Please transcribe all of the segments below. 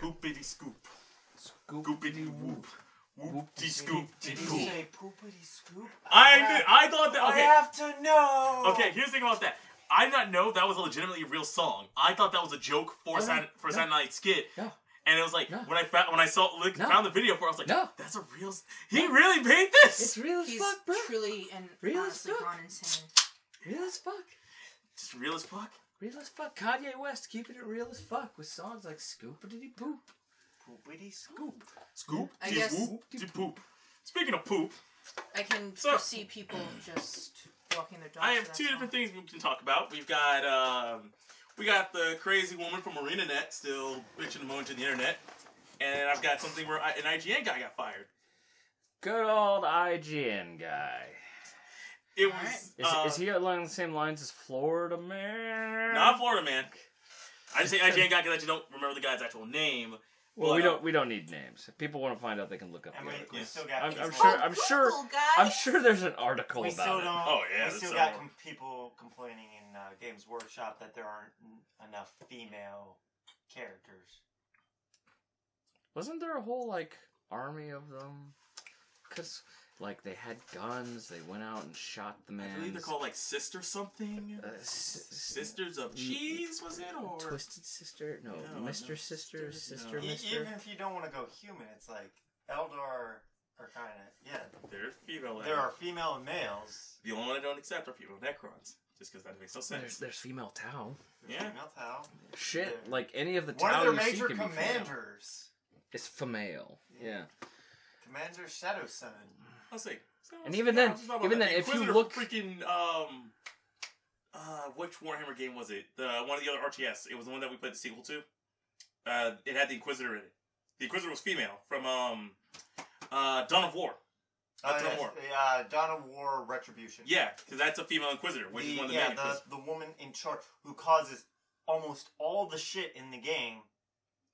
Poopity scoop. Scoopity whoop. Whoopty scoop. Did you say poopity scoop? I thought that. Okay. I have to know. Okay, here's the thing about that. I did not know that was a legitimately real song. I thought that was a joke for Saturday Night Skit. No. And it was like when I found the video for it, I was like, that's a real. He really made this. It's real as fuck, bro. Truly and real honestly as fuck. gone insane. Real as fuck. Just real as fuck. Real as fuck. Kanye West keeping it real as fuck with songs like Scoopity Poop. Poopity scoop. Scoop. I guess. Whoop, poop. Speaking of poop, I can foresee people just walking their dogs. I have two different things we can talk about. We've got the crazy woman from ArenaNet still bitching and moaning to the internet, and I've got something where an IGN guy got fired. Good old IGN guy. It was. Is he along the same lines as Florida Man? Not Florida Man. I just say IGN guy because I don't remember the guy's actual name. Well, we don't need names. If people want to find out, they can look up the article. We still got I'm sure there's an article we about still it. don't, Oh yeah, we still got people complaining in Games Workshop that there aren't enough female characters. Wasn't there a whole army of them? Because they had guns, they went out and shot the man. I believe they're called Sister something. Sisters of Cheese, was it? Or Twisted Sister? No, Mr. Sister, Sister, No. Mr. Even if you don't want to go human, it's Eldar are kind of They're female. There are female and males. The only one I don't accept are female Necrons, just because that makes no sense. There's female Tau. Female Tau. Shit, any of the Tau. One Tau of their you see major can be commanders. It's female. Yeah. Commander Shadow Sun. I'll say. And even then, if you look, freaking which Warhammer game was it? One of the other RTS. It was the one that we played the sequel to. It had the Inquisitor in it. The Inquisitor was female from Dawn of War. Dawn of War Retribution. Yeah, because that's a female Inquisitor. Which is one of the woman in charge who causes almost all the shit in the game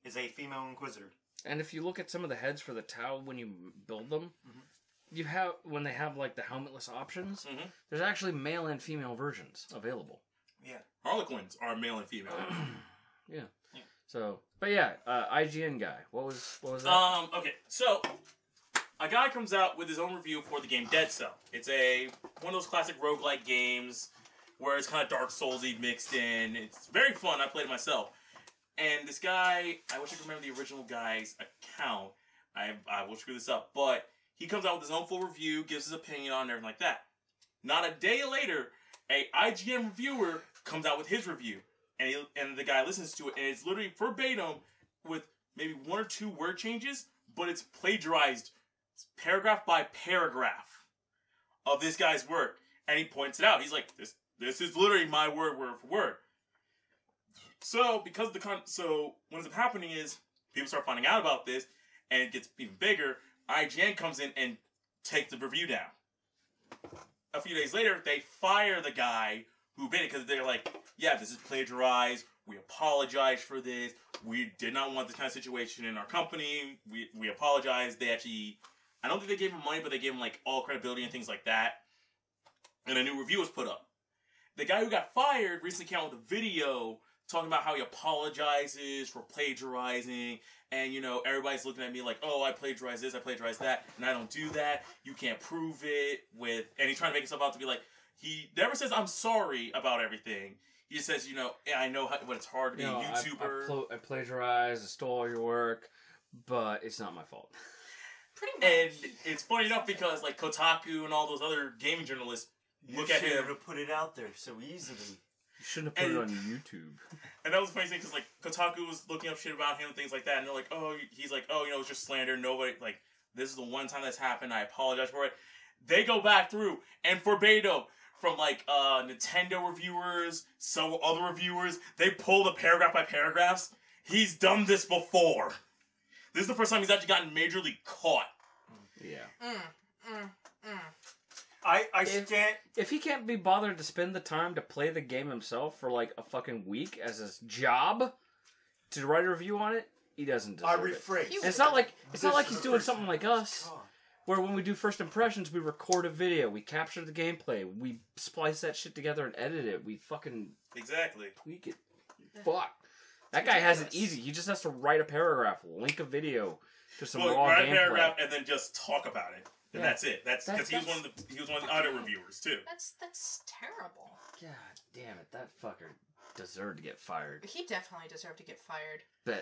is a female Inquisitor. And if you look at some of the heads for the Tau when you build them, you have when they have the helmetless options. There's actually male and female versions available. Yeah, Harlequins are male and female. Yeah. So, but yeah, IGN guy. What was that? Okay, so a guy comes out with his own review for the game Dead Cell. It's one of those classic roguelike games where it's kind of Dark Souls-y mixed in. It's very fun. I played it myself. And this guy, I wish I could remember the original guy's account. I will screw this up, but he comes out with his own full review, gives his opinion on it, and everything like that. Not a day later, a IGN reviewer comes out with his review, and the guy listens to it, and it's literally verbatim with maybe one or two word changes, but it's plagiarized paragraph by paragraph of this guy's work, and he points it out. He's like, "This is literally my word for word." So, because so what ends up happening is people start finding out about this, and it gets even bigger. IGN comes in and takes the review down. A few days later, they fire the guy who made it because they're like, "Yeah, this is plagiarized. We apologize for this. We did not want this kind of situation in our company. We apologize." They actually, I don't think they gave him money, but they gave him all credibility and things like that. And a new review was put up. The guy who got fired recently came out with a video talking about how he apologizes for plagiarizing, and everybody's looking at me like, "Oh, I plagiarized this, I plagiarized that, and I don't do that. You can't prove it." And he's trying to make himself out to be like, he never says I'm sorry about everything. He just says, I know what it's hard to be a YouTuber. I plagiarized, I stole all your work, but it's not my fault. Pretty much. And it's funny enough because Kotaku and all those other gaming journalists look at him to put it out there so easily. You shouldn't have put it on YouTube. And that was the funny thing because Kotaku was looking up shit about him and things like that, and they're like, "Oh, he's like, oh, it's just slander. Nobody this is the one time that's happened. I apologize for it." They go back through and verbatim from Nintendo reviewers, some other reviewers, they pull the paragraph by paragraphs. He's done this before. This is the first time he's actually gotten majorly caught. Yeah. If he can't be bothered to spend the time to play the game himself for a fucking week as his job to write a review on it, he doesn't deserve it. And it's not like he's doing something like us, where when we do first impressions, we record a video, we capture the gameplay, we splice that shit together and edit it, we fucking exactly tweak it. Fuck. That guy has it easy. He just has to write a paragraph, link a video to some raw write gameplay. a paragraph and then just talk about it. And that's it. That's because he was one of the audio reviewers too. That's terrible. God damn it, that fucker deserved to get fired. He definitely deserved to get fired.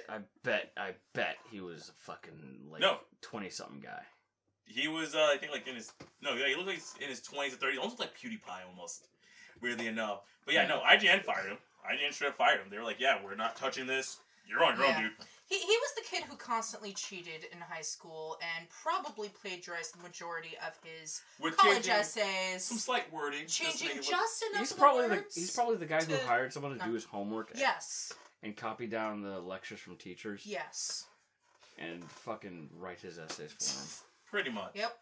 I bet he was a fucking 20-something guy. He was I think like he looked like he's in his 20s or 30s, almost like PewDiePie almost. Weirdly enough. But yeah, no, IGN fired him. IGN straight up fired him. They were like, yeah, we're not touching this. You're on your own, dude. He was the kid who constantly cheated in high school and probably plagiarized the majority of his college essays. Some slight wording. Changing just enough he's of probably the words. He's probably the guy who hired someone to do his homework. Yes. And copy down the lectures from teachers. Yes. And fucking write his essays for him. Pretty much. Yep.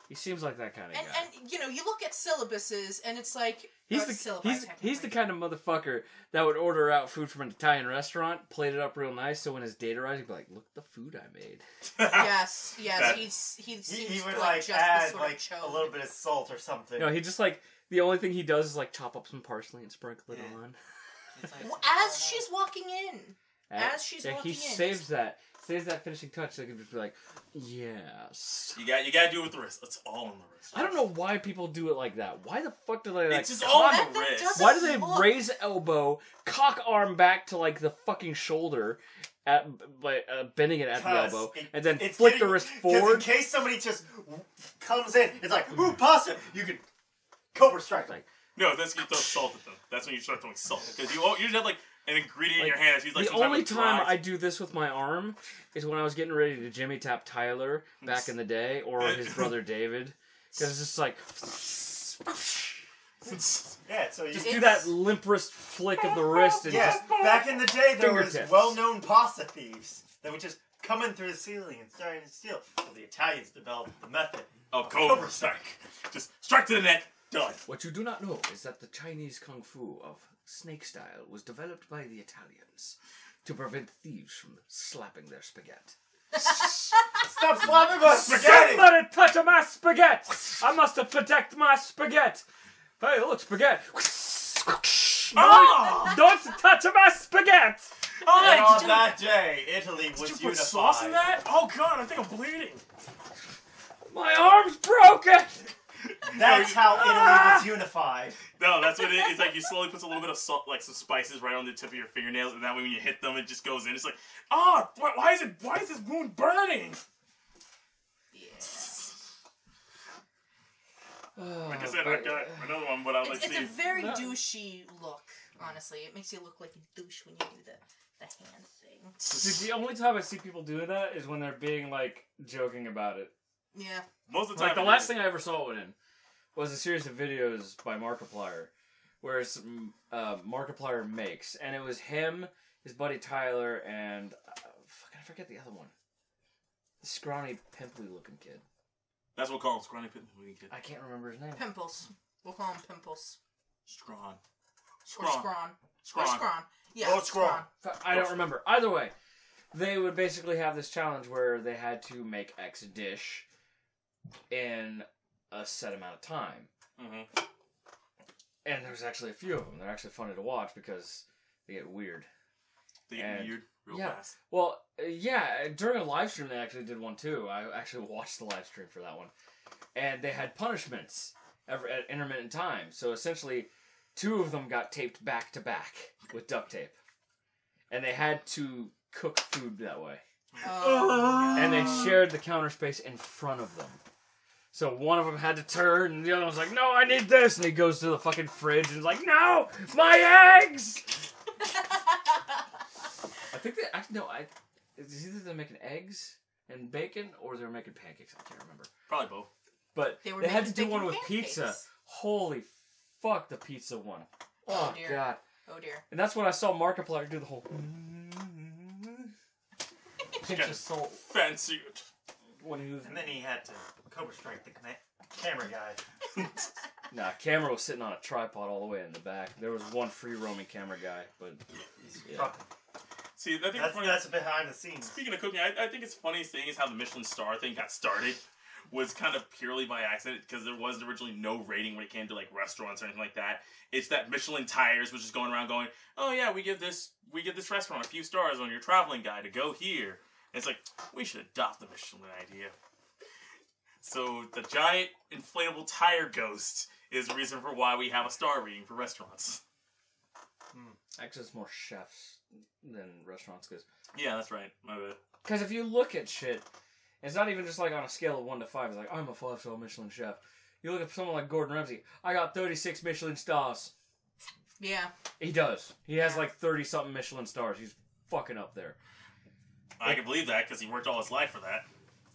He seems like that kind of guy. And you look at syllabuses, and it's like he's the kind of motherfucker that would order out food from an Italian restaurant, plate it up real nice, so when his date arrives, he'd be like, "Look at the food I made." yes, he would like add like a little bit of salt or something. No, he just like the only thing he does is like chop up some parsley and sprinkle it on. As she's walking in, he saves that finishing touch so he can just be like, yes. You gotta do it with the wrist. It's all on the wrist. I don't know why people do it like that. Why the fuck do they like? It's just all on the wrist. Why do they raise elbow, cock arm back to like the fucking shoulder, bending it at the elbow, and then flick the wrist forward? In case somebody just comes in, it's like, ooh, pasta. You can Cobra Strike. Like, no, that's when you throw salt at them. That's when you start throwing salt because you usually have like an ingredient in your hand. She's like, the only time I do this with my arm is when I was getting ready to Jimmy tap Tyler back in the day, or his brother David, because it's just like, yeah. So you just do that limp wrist flick of the wrist. And just back in the day, there was fingertips. well-known pasta thieves that would just come in through the ceiling and starting to steal. So the Italians developed the method of Cobra Strike. Just strike to the neck. Done. What you do not know is that the Chinese kung fu of snake style was developed by the Italians to prevent thieves from slapping their spaghetti. Stop slapping my spaghetti! Somebody touch my spaghetti! I must protect my spaghetti! Hey, look, spaghetti! Oh! Don't touch my spaghetti! And on that day, Italy was unified. Did you put sauce in that? Oh god, I think I'm bleeding. My arm's broken! That's how Italy was unified. No, that's what it is. It's like you slowly put a little bit of salt, like some spices right on the tip of your fingernails, and that way when you hit them, it just goes in. It's like, why is this wound burning? Like I said, I got another one, but I'll let you see. It's a very douchey look, honestly. It makes you look like a douche when you do the hand thing. See, the only time I see people do that is when they're being, like, joking about it. Yeah. Most of the time. Like, the last thing I ever saw it in was a series of videos by Markiplier, where Markiplier makes, and it was him, his buddy Tyler, and I forget the other one. The scrawny, pimply-looking kid. That's what we call him, scrawny, pimply kid. I can't remember his name. Pimples. We'll call him Pimples. Scrawn. Or Scrawn. Scrawn. Or Scrawn. Yeah, Oh, Scrawn. I don't remember. Either way, they would basically have this challenge where they had to make X dish in a set amount of time. Mm-hmm. And there's actually a few of them. They're actually funny to watch because they get weird. They get weird real fast. Well, yeah, during a live stream they actually did one too. I actually watched the live stream for that one. And they had punishments at intermittent time. So essentially, 2 of them got taped back to back with duct tape. And they had to cook food that way. Oh. And they shared the counter space in front of them. So one of them had to turn, and the other one's like, "No, I need this." And he goes to the fucking fridge and is like, "No, my eggs!" I think they actually it's either they're making eggs and bacon, or they're making pancakes. I can't remember. Probably both. But they had to do one with pizza. Holy fuck, the pizza one. Oh dear. God. Oh dear. And that's when I saw Markiplier do the whole pinch of salt. Fancy it. When he was... And then he had to Cobra Strike the camera guy. Nah, camera was sitting on a tripod all the way in the back. There was one free roaming camera guy, but yeah. See, I think that's behind the scenes. Speaking of cooking, I think it's the funniest thing is how the Michelin star thing got started. was kind of purely by accident because there wasn't originally no rating when it came to like restaurants or anything like that. It's that Michelin Tires was just going around going, oh yeah, we give this restaurant a few stars on your traveling guide to go here. And it's like, we should adopt the Michelin idea. So the giant inflatable tire ghost is the reason for why we have a star rating for restaurants. Actually, it's more chefs than restaurants, because... Yeah, that's right. My bad. Because if you look at shit, it's not even just like on a scale of 1 to 5. It's like, I'm a 5-star Michelin chef. You look at someone like Gordon Ramsay. I got 36 Michelin stars. Yeah. He does. He has like 30-something Michelin stars. He's fucking up there. I can believe that, because he worked all his life for that.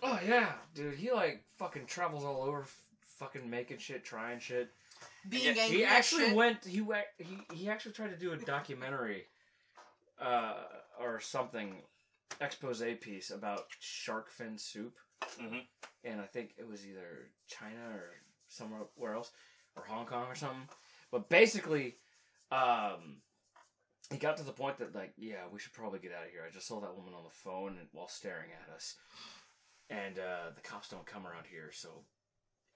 Oh, yeah. Dude, he like fucking travels all over fucking making shit, trying shit. Being angry he actually shit. went. He actually tried to do a documentary, or something, expose piece about shark fin soup, and I think it was either China or somewhere else, or Hong Kong or something. But basically, he got to the point that like, yeah, we should probably get out of here. I just saw that woman on the phone while staring at us, and the cops don't come around here, so.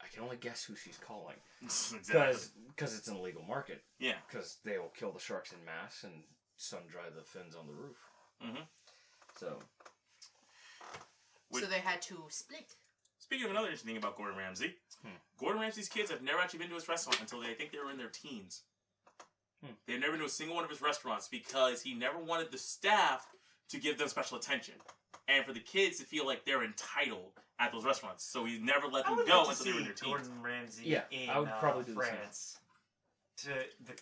I can only guess who she's calling. Because it's an illegal market. Yeah. Because they will kill the sharks in mass and sun-dry the fins on the roof. Mm-hmm. So they had to split. Speaking of another interesting thing about Gordon Ramsay, Gordon Ramsay's kids have never actually been to his restaurant until I think they were in their teens. They've never been to a single one of his restaurants because he never wanted the staff to give them special attention. And for the kids to feel like they're entitled at those restaurants. So he never let them go until they were in their teens. Gordon Ramsay in I would probably do France to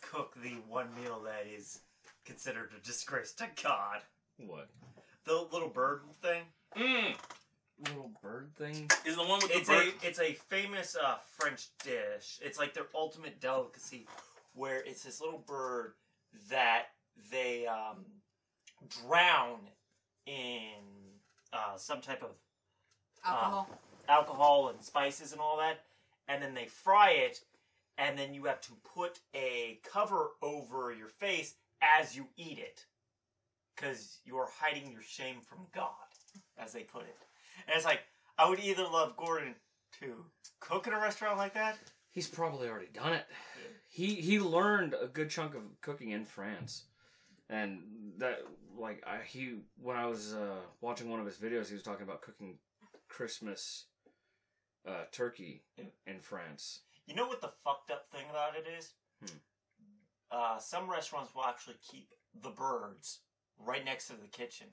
cook the one meal that is considered a disgrace to God. What? The little bird thing? Little bird thing? Is the one with the bird? It's a famous French dish. It's like their ultimate delicacy where it's this little bird that they drown in some type of alcohol and spices and all that, and then they fry it, and then you have to put a cover over your face as you eat it, because you are hiding your shame from God, as they put it. And it's like, I would either love Gordon to cook in a restaurant like that. He's probably already done it. He learned a good chunk of cooking in France, and that when I was watching one of his videos, he was talking about cooking Christmas turkey in France. You know what the fucked up thing about it is? Some restaurants will actually keep the birds right next to the kitchen.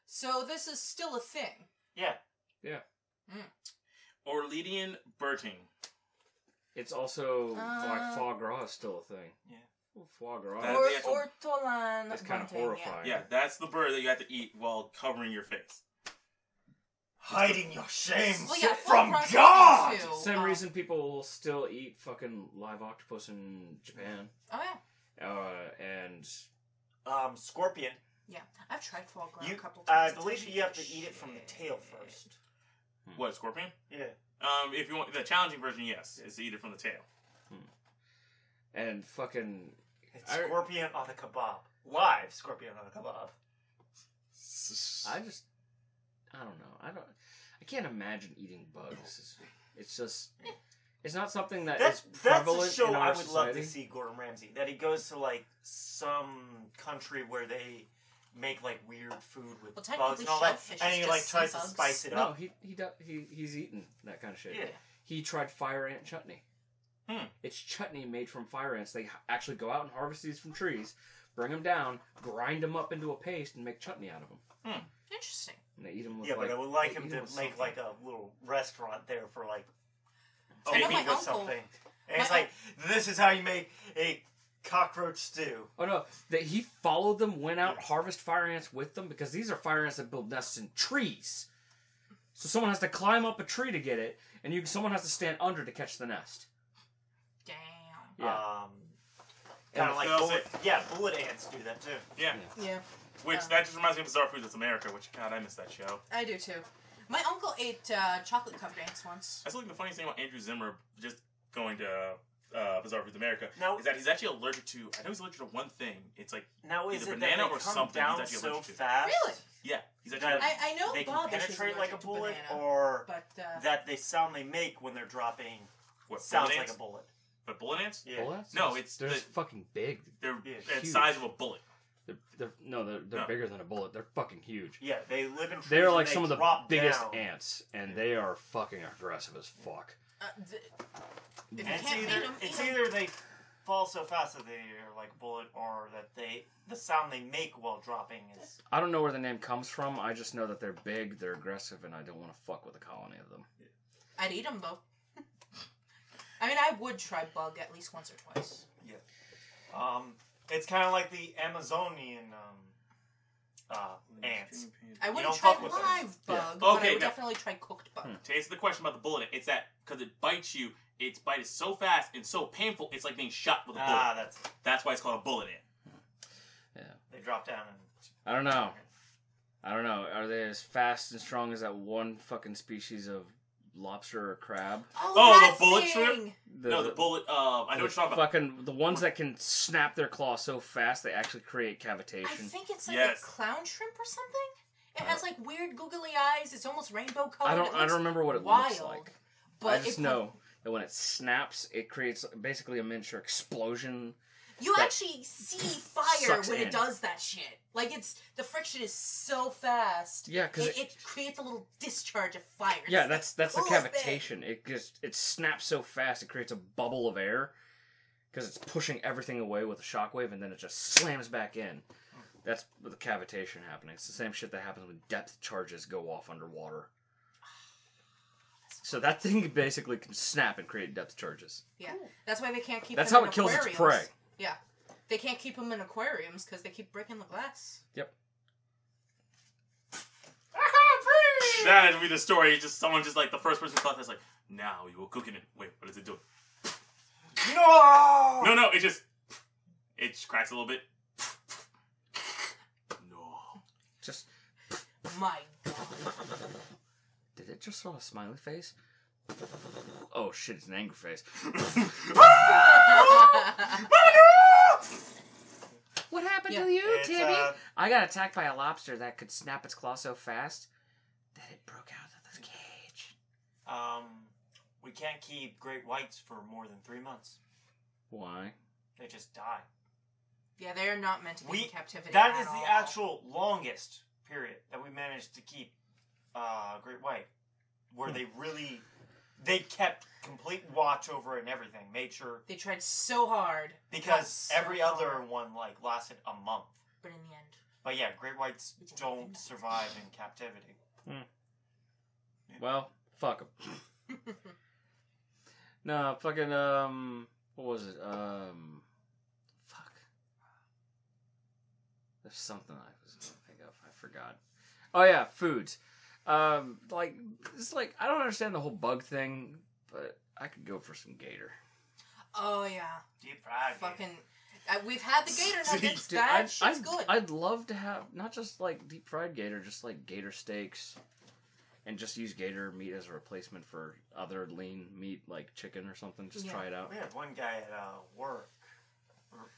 So this is still a thing. Yeah. Yeah. Orlean Berting. It's also like foie gras is still a thing. Yeah. Well, foie gras. Ortolan. It's kind of horrifying. Yeah, that's the bird that you have to eat while covering your face. Hiding your shame from God! Same reason people will still eat fucking live octopus in Japan. Oh, yeah. And... scorpion. Yeah, I've tried foie gras a couple I times. believe you have to eat it from the tail first. What, scorpion? Yeah. If you want the challenging version, yes, is to eat it from the tail. And fucking... It's scorpion on a kebab. Live scorpion on a kebab. I don't know. I can't imagine eating bugs. It's just... It's not something that's prevalent That's a show in our I would society. love to see, Gordon Ramsay. That he goes to, like, some country where they make, like, weird food with bugs and all that. And he, like, tries to spice it up. No, he's eaten that kind of shit. Yeah. He tried fire ant chutney. It's chutney made from fire ants. They actually go out and harvest these from trees, bring them down, grind them up into a paste, and make chutney out of them. Interesting. And they eat them with but I would like him to make, like, a little restaurant there for, like, maybe with something. And it's like, this is how you make a cockroach stew. Oh, no. He followed them, went out, harvest fire ants with them, because these are fire ants that build nests in trees. So someone has to climb up a tree to get it, and someone has to stand under to catch the nest. Damn. Yeah. Kind of like bullet ants do that too. Yeah. Which, that just reminds me of Bizarre Foods That's America, which, God, I miss that show. I do too. My uncle ate chocolate covered ants once. That's like the funniest thing about Andrew Zimmer just going to Bizarre Foods America now, is that he's actually allergic to, I know he's allergic to one thing. It's like now either banana or something down he's actually so allergic to. Fast? Really? Yeah. He's actually, I know they Bob can is penetrate like a bullet, banana, or but, that the sound they make when they're dropping what, sounds bullet like ants? a bullet. But bullet ants? Yeah. Bullets? No, it's they're just fucking big. They're huge. the size of a bullet. They're bigger than a bullet. They're fucking huge. Yeah, they live in trees. They're like and some of the drop biggest down. ants, and they are fucking aggressive as fuck. If And it's either they fall so fast that they are like a bullet, or that the sound they make while dropping is... I don't know where the name comes from. I just know that they're big, they're aggressive, and I don't want to fuck with a colony of them. I'd eat them, though. I mean, I would try bug at least once or twice. Yeah. It's kind of like the Amazonian ants. I wouldn't don't try fuck with live bug, Yeah. but Okay, I would now- definitely try cooked bug. To answer the question about the bullet ant, it's that because it bites you, its bite is so fast and so painful, it's like being shot with a bullet. That's why it's called a bullet ant. Yeah. They drop down and... I don't know. Are they as fast and strong as that one fucking species of lobster or crab? Oh, the bullet shrimp? The bullet, I know what you're talking about. Fucking, the ones that can snap their claw so fast they actually create cavitation. I think it's like a clown shrimp or something. It has like weird googly eyes. It's almost rainbow colored. I don't remember what it looks like. But I just know that when it snaps, it creates basically a miniature explosion. You actually see fire when it does that shit. Like, the friction is so fast. Yeah, because it creates a little discharge of fire. Yeah, that's the cavitation. It snaps so fast it creates a bubble of air because it's pushing everything away with a shockwave, and then it just slams back in. That's the cavitation happening. It's the same shit that happens when depth charges go off underwater. So that thing basically can snap and create depth charges. Yeah, that's why they can't keep. That's them how in it kills aquariums. its prey. Yeah, they can't keep them in aquariums because they keep breaking the glass. Yep. That would be the story. Just someone just like the first person thought that's like, now you will cook it. Wait, what does it do? No! No, it just cracks a little bit. No. Just. My God. Did it just throw a smiley face? Oh shit, it's an angry face. What happened to you, Timmy? I got attacked by a lobster that could snap its claw so fast that it broke out of the cage. We can't keep great whites for more than 3 months. Why? They just die. Yeah, they are not meant to be in captivity. That is the actual longest period that we managed to keep great white, where they kept complete watch over it and everything, made sure they tried so hard because every other one lasted a month. But in the end, but yeah, great whites don't survive in captivity. Yeah. Well, fuck them. No, fucking what was it? Fuck. There's something I was gonna think of. I forgot. Oh yeah, foods. It's like I don't understand the whole bug thing, but I could go for some gator. Oh yeah, deep fried. Fucking, we've had the gator nuggets. That shit's good. I'd love to have not just like deep fried gator, just like gator steaks, and just use gator meat as a replacement for other lean meat like chicken or something. Just try it out. We had one guy at work.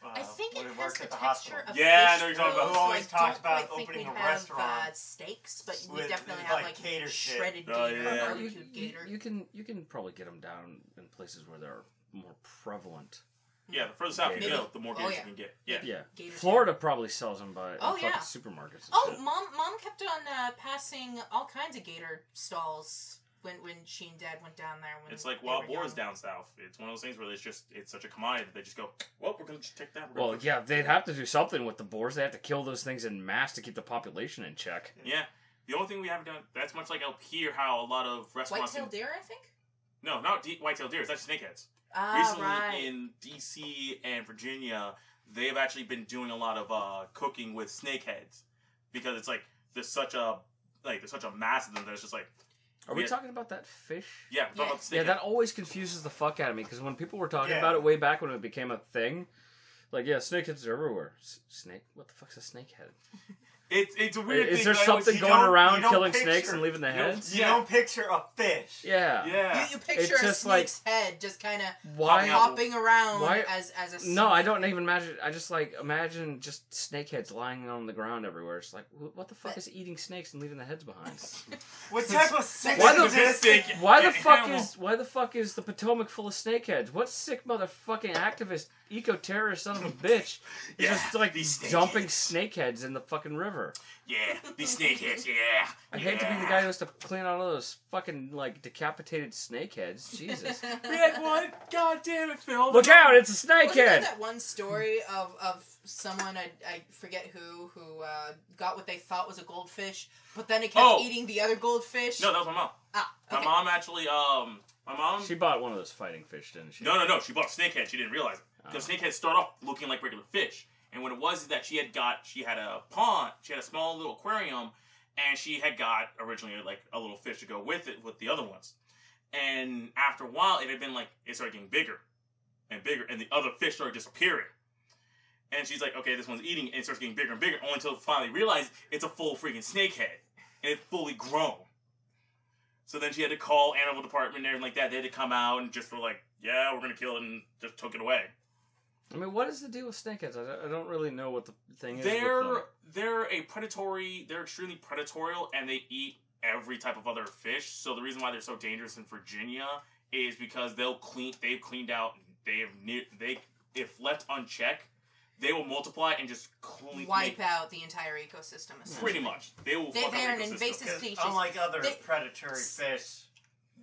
I think it has the texture hospital. of fish. I know you're talking though, about. Who always talked about opening a restaurant. Steaks, but we with, definitely have like gator shredded shit. gator, barbecued gator. You can probably get them down in places where they're more prevalent. Yeah, the further south you go, the more gators you can get. Yeah. Gators, Florida probably sells them by fucking supermarkets. Oh, shit. Mom kept on passing all kinds of gator stalls when she and Dad went down there. It's like wild boars down south. It's one of those things where it's such a commodity that they just go, well, we're going to just take that. Well, yeah, they'd have to do something with the boars. They have to kill those things in mass to keep the population in check. Yeah. The only thing we haven't done, that's much like up here, how a lot of restaurants... Whitetail deer, I think? No, not whitetail deer. It's actually snakeheads. Recently in D.C. and Virginia, they've actually been doing a lot of cooking with snakeheads. Because it's like, there's such a mass of them that it's just like... Are we talking about that fish? Yeah, we're talking about the snakehead. Yeah, that always confuses the fuck out of me, because when people were talking about it way back when it became a thing, like, yeah, snakeheads are everywhere. Snake? What the fuck's a snakehead? It's a weird thing. Is there something going around killing snakes and leaving the heads? You don't picture a fish. Yeah. You picture a snake's head just kind of hopping around as a snake. No, I don't even imagine. I just imagine just snake heads lying on the ground everywhere. It's like, what the fuck is eating snakes and leaving the heads behind? What type of sick why the fuck is the Potomac full of snakeheads? What sick motherfucking activist, eco-terrorist son of a bitch is just dumping snakeheads in the fucking river? Yeah, these snakeheads, I hate to be the guy who has to clean out all those fucking, decapitated snakeheads. Jesus. Red one, god damn it, Phil. Look out, it's a snakehead! Wasn't there that one story of someone, I forget who got what they thought was a goldfish, but then it kept eating the other goldfish? No, that was my mom. Okay. My mom actually, She bought one of those fighting fish, didn't she? No, she bought snakehead. She didn't realize it. Because snakeheads start off looking like regular fish. And what it was is that she had a pond, she had a small little aquarium, and she had got originally a little fish to go with it, with the other ones. And after a while, it had been it started getting bigger and bigger, and the other fish started disappearing. And she's like, okay, this one's eating, and it starts getting bigger and bigger, only until finally realized it's a full freaking snakehead. And it's fully grown. So then she had to call animal department and everything like that. They had to come out and just were like, yeah, we're going to kill it, and just took it away. I mean, what is the deal with snakeheads? I don't really know what the thing is. They're extremely predatorial, and they eat every type of other fish. So the reason why they're so dangerous in Virginia is because they've cleaned out, if left unchecked, they will multiply and just wipe out the entire ecosystem. Pretty much. They're an invasive species. Unlike other predatory fish,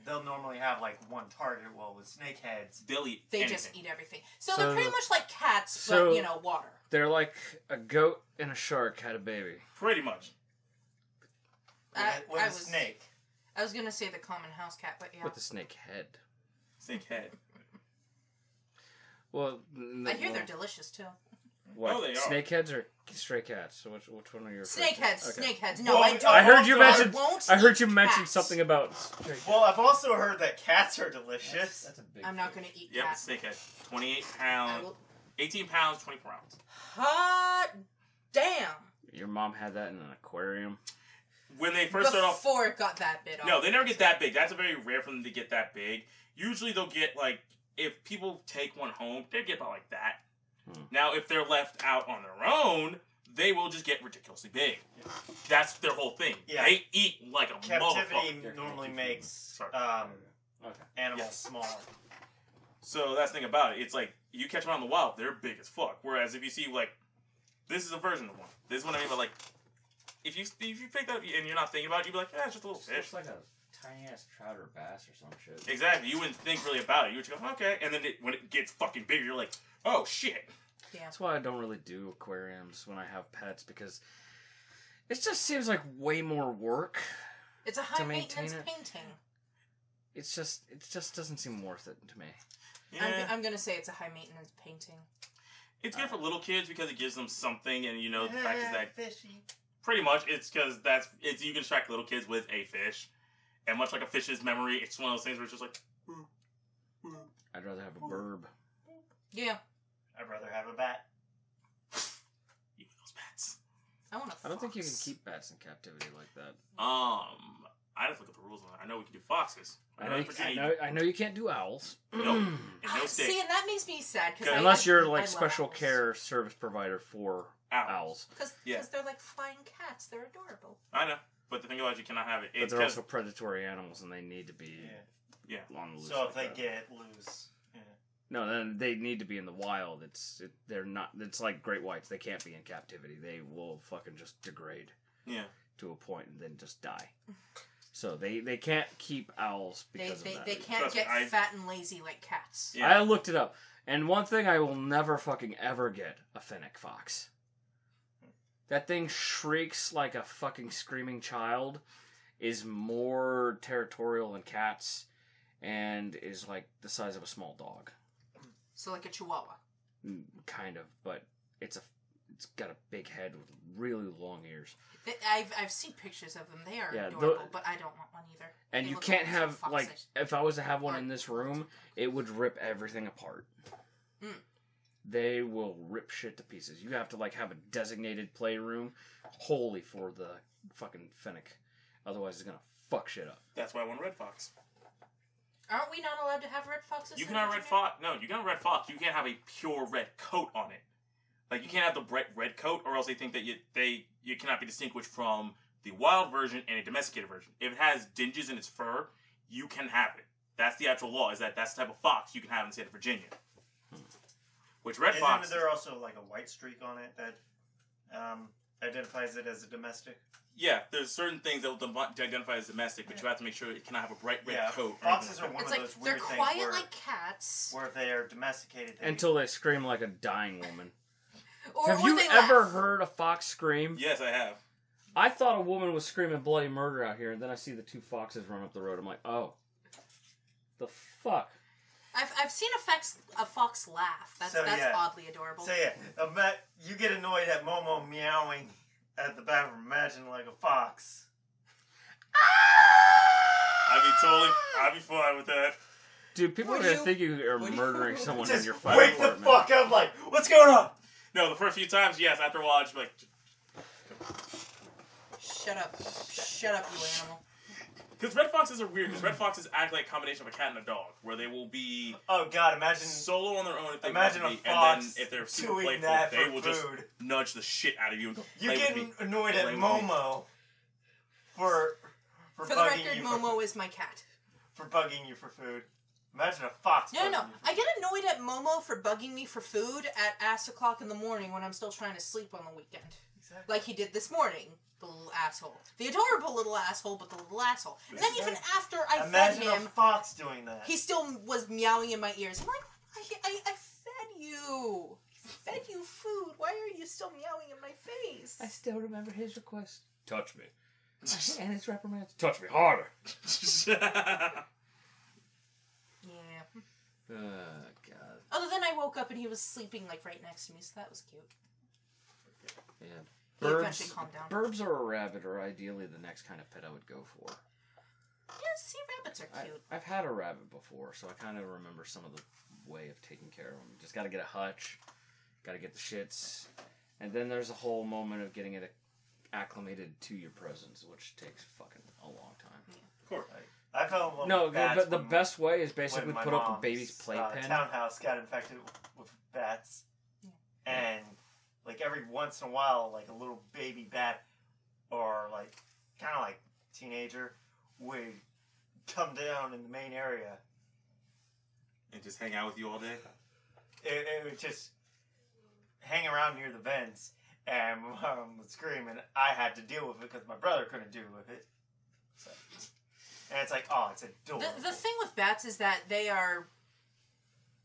they'll normally have one target. Well, with snakeheads, they just eat everything. So they're pretty much like cats, but water. They're like a goat and a shark had a baby. Pretty much. With a snake. I was gonna say the common house cat, but yeah. With the snake head. Snake head. Well, I hear they're delicious too. What? They are. Snakeheads or stray cats? So which one are your snakeheads? Okay. Snakeheads. No, I don't. I heard you mention something about stray cats. Well, I've also heard that cats are delicious. That's a big I'm not going to eat cats. Yep, snakehead. 28 pounds. 18 pounds, 24 ounces. Hot damn. Your mom had that in an aquarium? When they first start off... Before it got that big. No, they never get that big. That's very rare for them to get that big. Usually they'll get, if people take one home, they get about that. Now, if they're left out on their own, they will just get ridiculously big. Yeah. That's their whole thing. Yeah. They eat like a motherfucker. Captivity normally makes animals smaller. So that's the thing about it. It's you catch them out in the wild, they're big as fuck. Whereas if you see, this is a version of one. This is what I mean by, if you pick that up and you're not thinking about it, you'd be like, yeah, it's just a little fish. It's like a tiny ass trout or bass or some shit. Exactly. You wouldn't think really about it. You would just go, okay. And then when it gets fucking bigger, you're like, oh shit. Yeah. That's why I don't really do aquariums when I have pets, because it just seems like way more work. It's a high maintenance painting. It just doesn't seem worth it to me. Yeah. I'm gonna say it's a high maintenance painting. It's good for little kids because it gives them something, and the fact is that fishy. Pretty much it's because you can distract little kids with a fish, and much like a fish's memory, it's one of those things where it's just like. I'd rather have a burb. Yeah. I'd rather have a bat. Even those bats. I don't think you can keep bats in captivity like that. I'd have to look at the rules on that. I know we can do foxes. I know you can't do owls. Nope. See, and that makes me sad. Unless you're special care service provider for owls. Because they're like flying cats. They're adorable. I know. But the thing about it, you cannot have it. But they're also predatory animals, and they need to be on the loose. So if they get loose... No, then they need to be in the wild. They're not. It's like great whites. They can't be in captivity. They will fucking just degrade. Yeah. To a point and then just die. So they can't keep owls because of that. They can't get fat and lazy like cats. Yeah. I looked it up, and one thing I will never fucking ever get: a fennec fox. That thing shrieks like a fucking screaming child, is more territorial than cats, and is like the size of a small dog. So like a chihuahua. Kind of, but it's got a big head with really long ears. I've seen pictures of them. They are adorable, but I don't want one either. And you can't have if I was to have one in this room, it would rip everything apart. they will rip shit to pieces. You have to like have a designated playroom wholly for the fucking fennec. Otherwise, it's gonna fuck shit up. That's why I want Red Fox. Aren't we not allowed to have red foxes? You can have red fox. No, you can have red fox. You can't have a pure red coat on it. Like you can't have the bright red coat, or else they think that you cannot be distinguished from the wild version and a domesticated version. If it has dinges in its fur, you can have it. That's the actual law. Is that's the type of fox you can have in the state of Virginia. Which red fox? Isn't there also like a white streak on it that identifies it as a domestic? Yeah, there's certain things that will identify as domestic, but you have to make sure it cannot have a bright red coat. Foxes are one of those weird things. They're quiet like cats. Where if they are domesticated, until they scream like a dying woman. Have you ever heard a fox scream? Yes, I have. I thought a woman was screaming bloody murder out here, and then I see the two foxes run up the road. I'm like, oh, the fuck. I've seen a fox laugh. That's oddly adorable. So you get annoyed at Momo meowing at the bathroom. Imagine like a fox. I'd be fine with that. Dude, people are gonna think you are murdering someone in your fire wake department. the fuck up! Like, what's going on? No, the first few times, yes. After a while, I'd just be like, shut up, you animal. Because red foxes are weird. Because red foxes act like a combination of a cat and a dog, where they will be imagine solo on their own if they imagine want to be, a fox and then if they're super doing playful, that they for will food. just nudge the shit out of you and go. You're getting annoyed at Momo for the bugging record, you Momo is my cat. For bugging you for food. Imagine a fox. No. I get annoyed at Momo for bugging me for food at ass o'clock in the morning when I'm still trying to sleep on the weekend. Exactly. Like he did this morning. The little asshole. The adorable little asshole, but the little asshole. And then even after I fed him... Imagine a fox doing that. He still was meowing in my ears. I'm like, I fed you. I fed you food. Why are you still meowing in my face? I still remember his request. Touch me. And his reprimands. Touch me harder. Yeah. God. Other than I woke up and he was sleeping like right next to me, so that was cute. Yeah. He eventually calmed down. Birds or a rabbit are ideally the next kind of pet I would go for. Yeah, see, rabbits are cute. I've had a rabbit before, so I kind of remember some of the way of taking care of them. Just got to get a hutch, got to get the shits, and then there's a whole moment of getting it acclimated to your presence, which takes fucking a long time. Yeah. Of course. I fell in love No, with bats but the best way is basically when my put up a mom's, baby's playpen. Townhouse got infected with bats, and like every once in a while, like a little baby bat or like kind of like teenager would come down in the main area and just hang out with you all day. It would just hang around near the vents, and my mom would scream, and I had to deal with it because my brother couldn't deal with it. So. And it's like, oh, it's adorable. The thing with bats is that they are...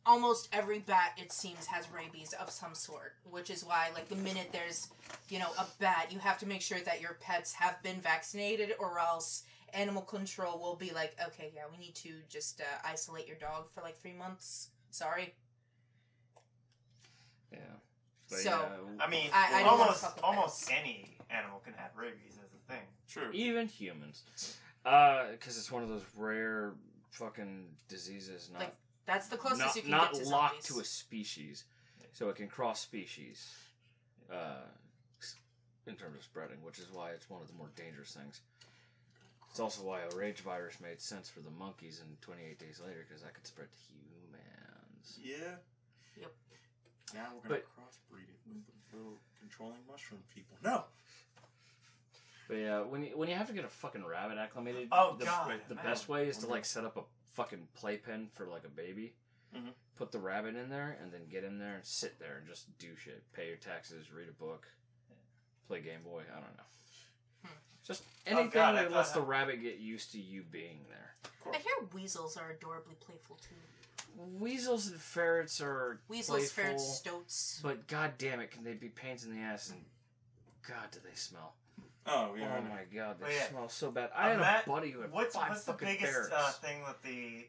Almost every bat, it seems, has rabies of some sort. Which is why, like, the minute there's, a bat, you have to make sure that your pets have been vaccinated, or else animal control will be like, okay, yeah, we need to just isolate your dog for, like, 3 months. Sorry. Yeah. But so, I mean, I don't almost any animal can have rabies as a thing. True. Even humans. Because it's one of those rare fucking diseases. Not, like, that's the closest you can not get to locked zombies. to a species. So it can cross species in terms of spreading, which is why it's one of the more dangerous things. It's also why a rage virus made sense for the monkeys in 28 Days Later, because that could spread to humans. Yeah. Yep. Now we're going to crossbreed it with the little controlling mushroom people. No! But yeah, when you have to get a fucking rabbit acclimated, the best way is to like set up a fucking playpen for like a baby, put the rabbit in there, and then get in there and sit there and just do shit. Pay your taxes, read a book, play Game Boy. I don't know. Just anything that lets the rabbit get used to you being there. I hear weasels are adorably playful too. Weasels and ferrets are weasels, playful, ferrets, stoats. But god damn it, can they be pains in the ass? And god, do they smell? Oh yeah. Oh my god, they smell so bad. I had a buddy who had what's the biggest thing that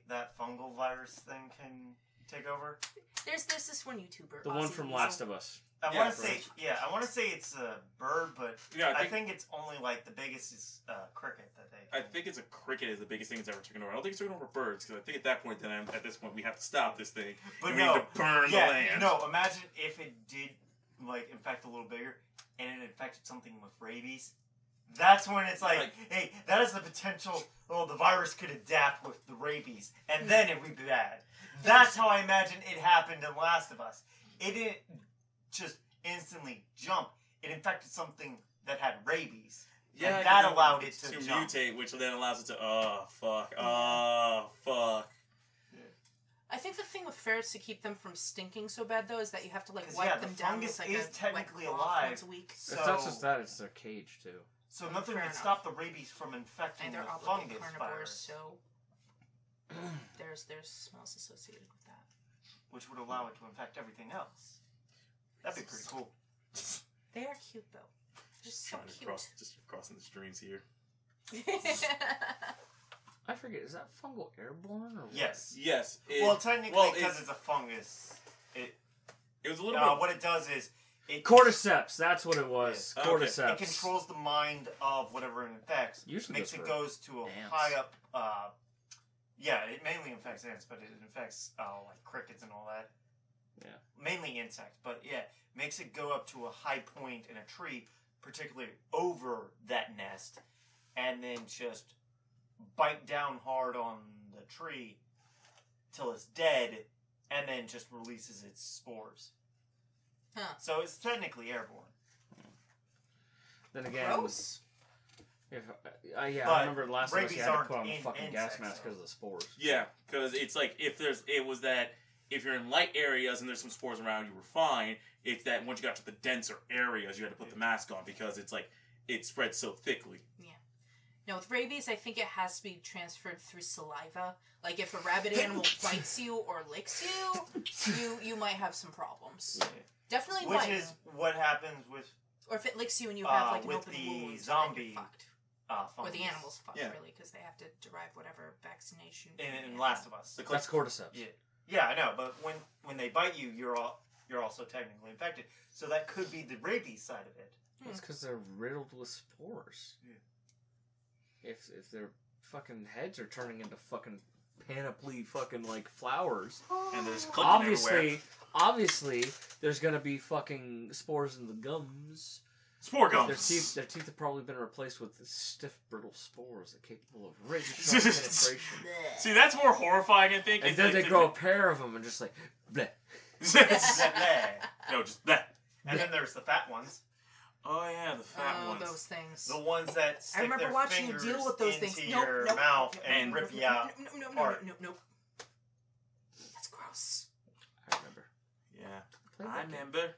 that fungal virus thing can take over? There's this one YouTuber. The one from Last of Us. I want to say it's a bird, but I think it's only like the biggest is cricket that they. think it's a cricket is the biggest thing that's ever taken over. I don't think it's taken over birds, because I think at that point, at this point, we have to stop this thing. But we have to burn the land. No, imagine if it did, like, infect a little bigger, and it infected something with rabies. That's when it's like, hey, that is the potential, the virus could adapt with the rabies, and then it would be bad. That's how I imagine it happened in Last of Us. It didn't just instantly jump. It infected something that had rabies. Yeah, and that allowed it to jump. Mutate, which then allows it to, fuck. I think the thing with ferrets to keep them from stinking so bad, though, is that you have to, like, the wipe them down with, fungus is technically alive. Once a week. So, it's not just that, it's their cage, too. So nothing would stop the rabies from infecting the fungus virus. So there's smells associated with that. Which would allow it to infect everything else. That'd be pretty cool. They are cute, though. Just so cute. Just crossing the streams here. I forget, is that fungal airborne or what? Yes. Yes. Technically, because it's a fungus. It was a little bit... What it does is... Cordyceps, that's what it was. Yeah. Cordyceps. It controls the mind of whatever it infects. Usually makes it goes to a high up... it mainly infects ants, but it infects like crickets and all that. Yeah. Mainly insects, but yeah, makes it go up to a high point in a tree, particularly over that nest, and then just bite down hard on the tree till it's dead, and then just releases its spores. Huh. So it's technically airborne. Then again, gross. I remember last time I had to put on a fucking gas mask because of the spores. Yeah, because it's like if you're in light areas and there's some spores around, you were fine. It's that once you got to the denser areas, you had to put the mask on because it's like it spreads so thickly. Yeah. Now with rabies, I think it has to be transferred through saliva. Like if a rabid animal bites you or licks you might have some problems. Yeah. Definitely Which is what happens with... Or if it licks you and you have like an open wound, zombie fucked. Or the animal's fucked, really, because they have to derive whatever vaccination. In Last of Us. That's cordyceps. Yeah, I know, but when they bite you, you're also technically infected. So that could be the rabies side of it. That's because they're riddled with spores. Yeah. If their fucking heads are turning into fucking panoply fucking like flowers, and there's obviously there's gonna be fucking spores in the gums. Spore gums. Their teeth have probably been replaced with stiff, brittle spores that are capable of rich penetration. See, that's more horrifying, I think. And then they grow a pair of them and just like bleh. No, just bleh. And then there's the fat ones. Oh yeah, the fat ones. Those things. The ones that stick I remember their watching you deal with those into things. your mouth and rip you out. No. That's gross. I remember. Yeah, I remember.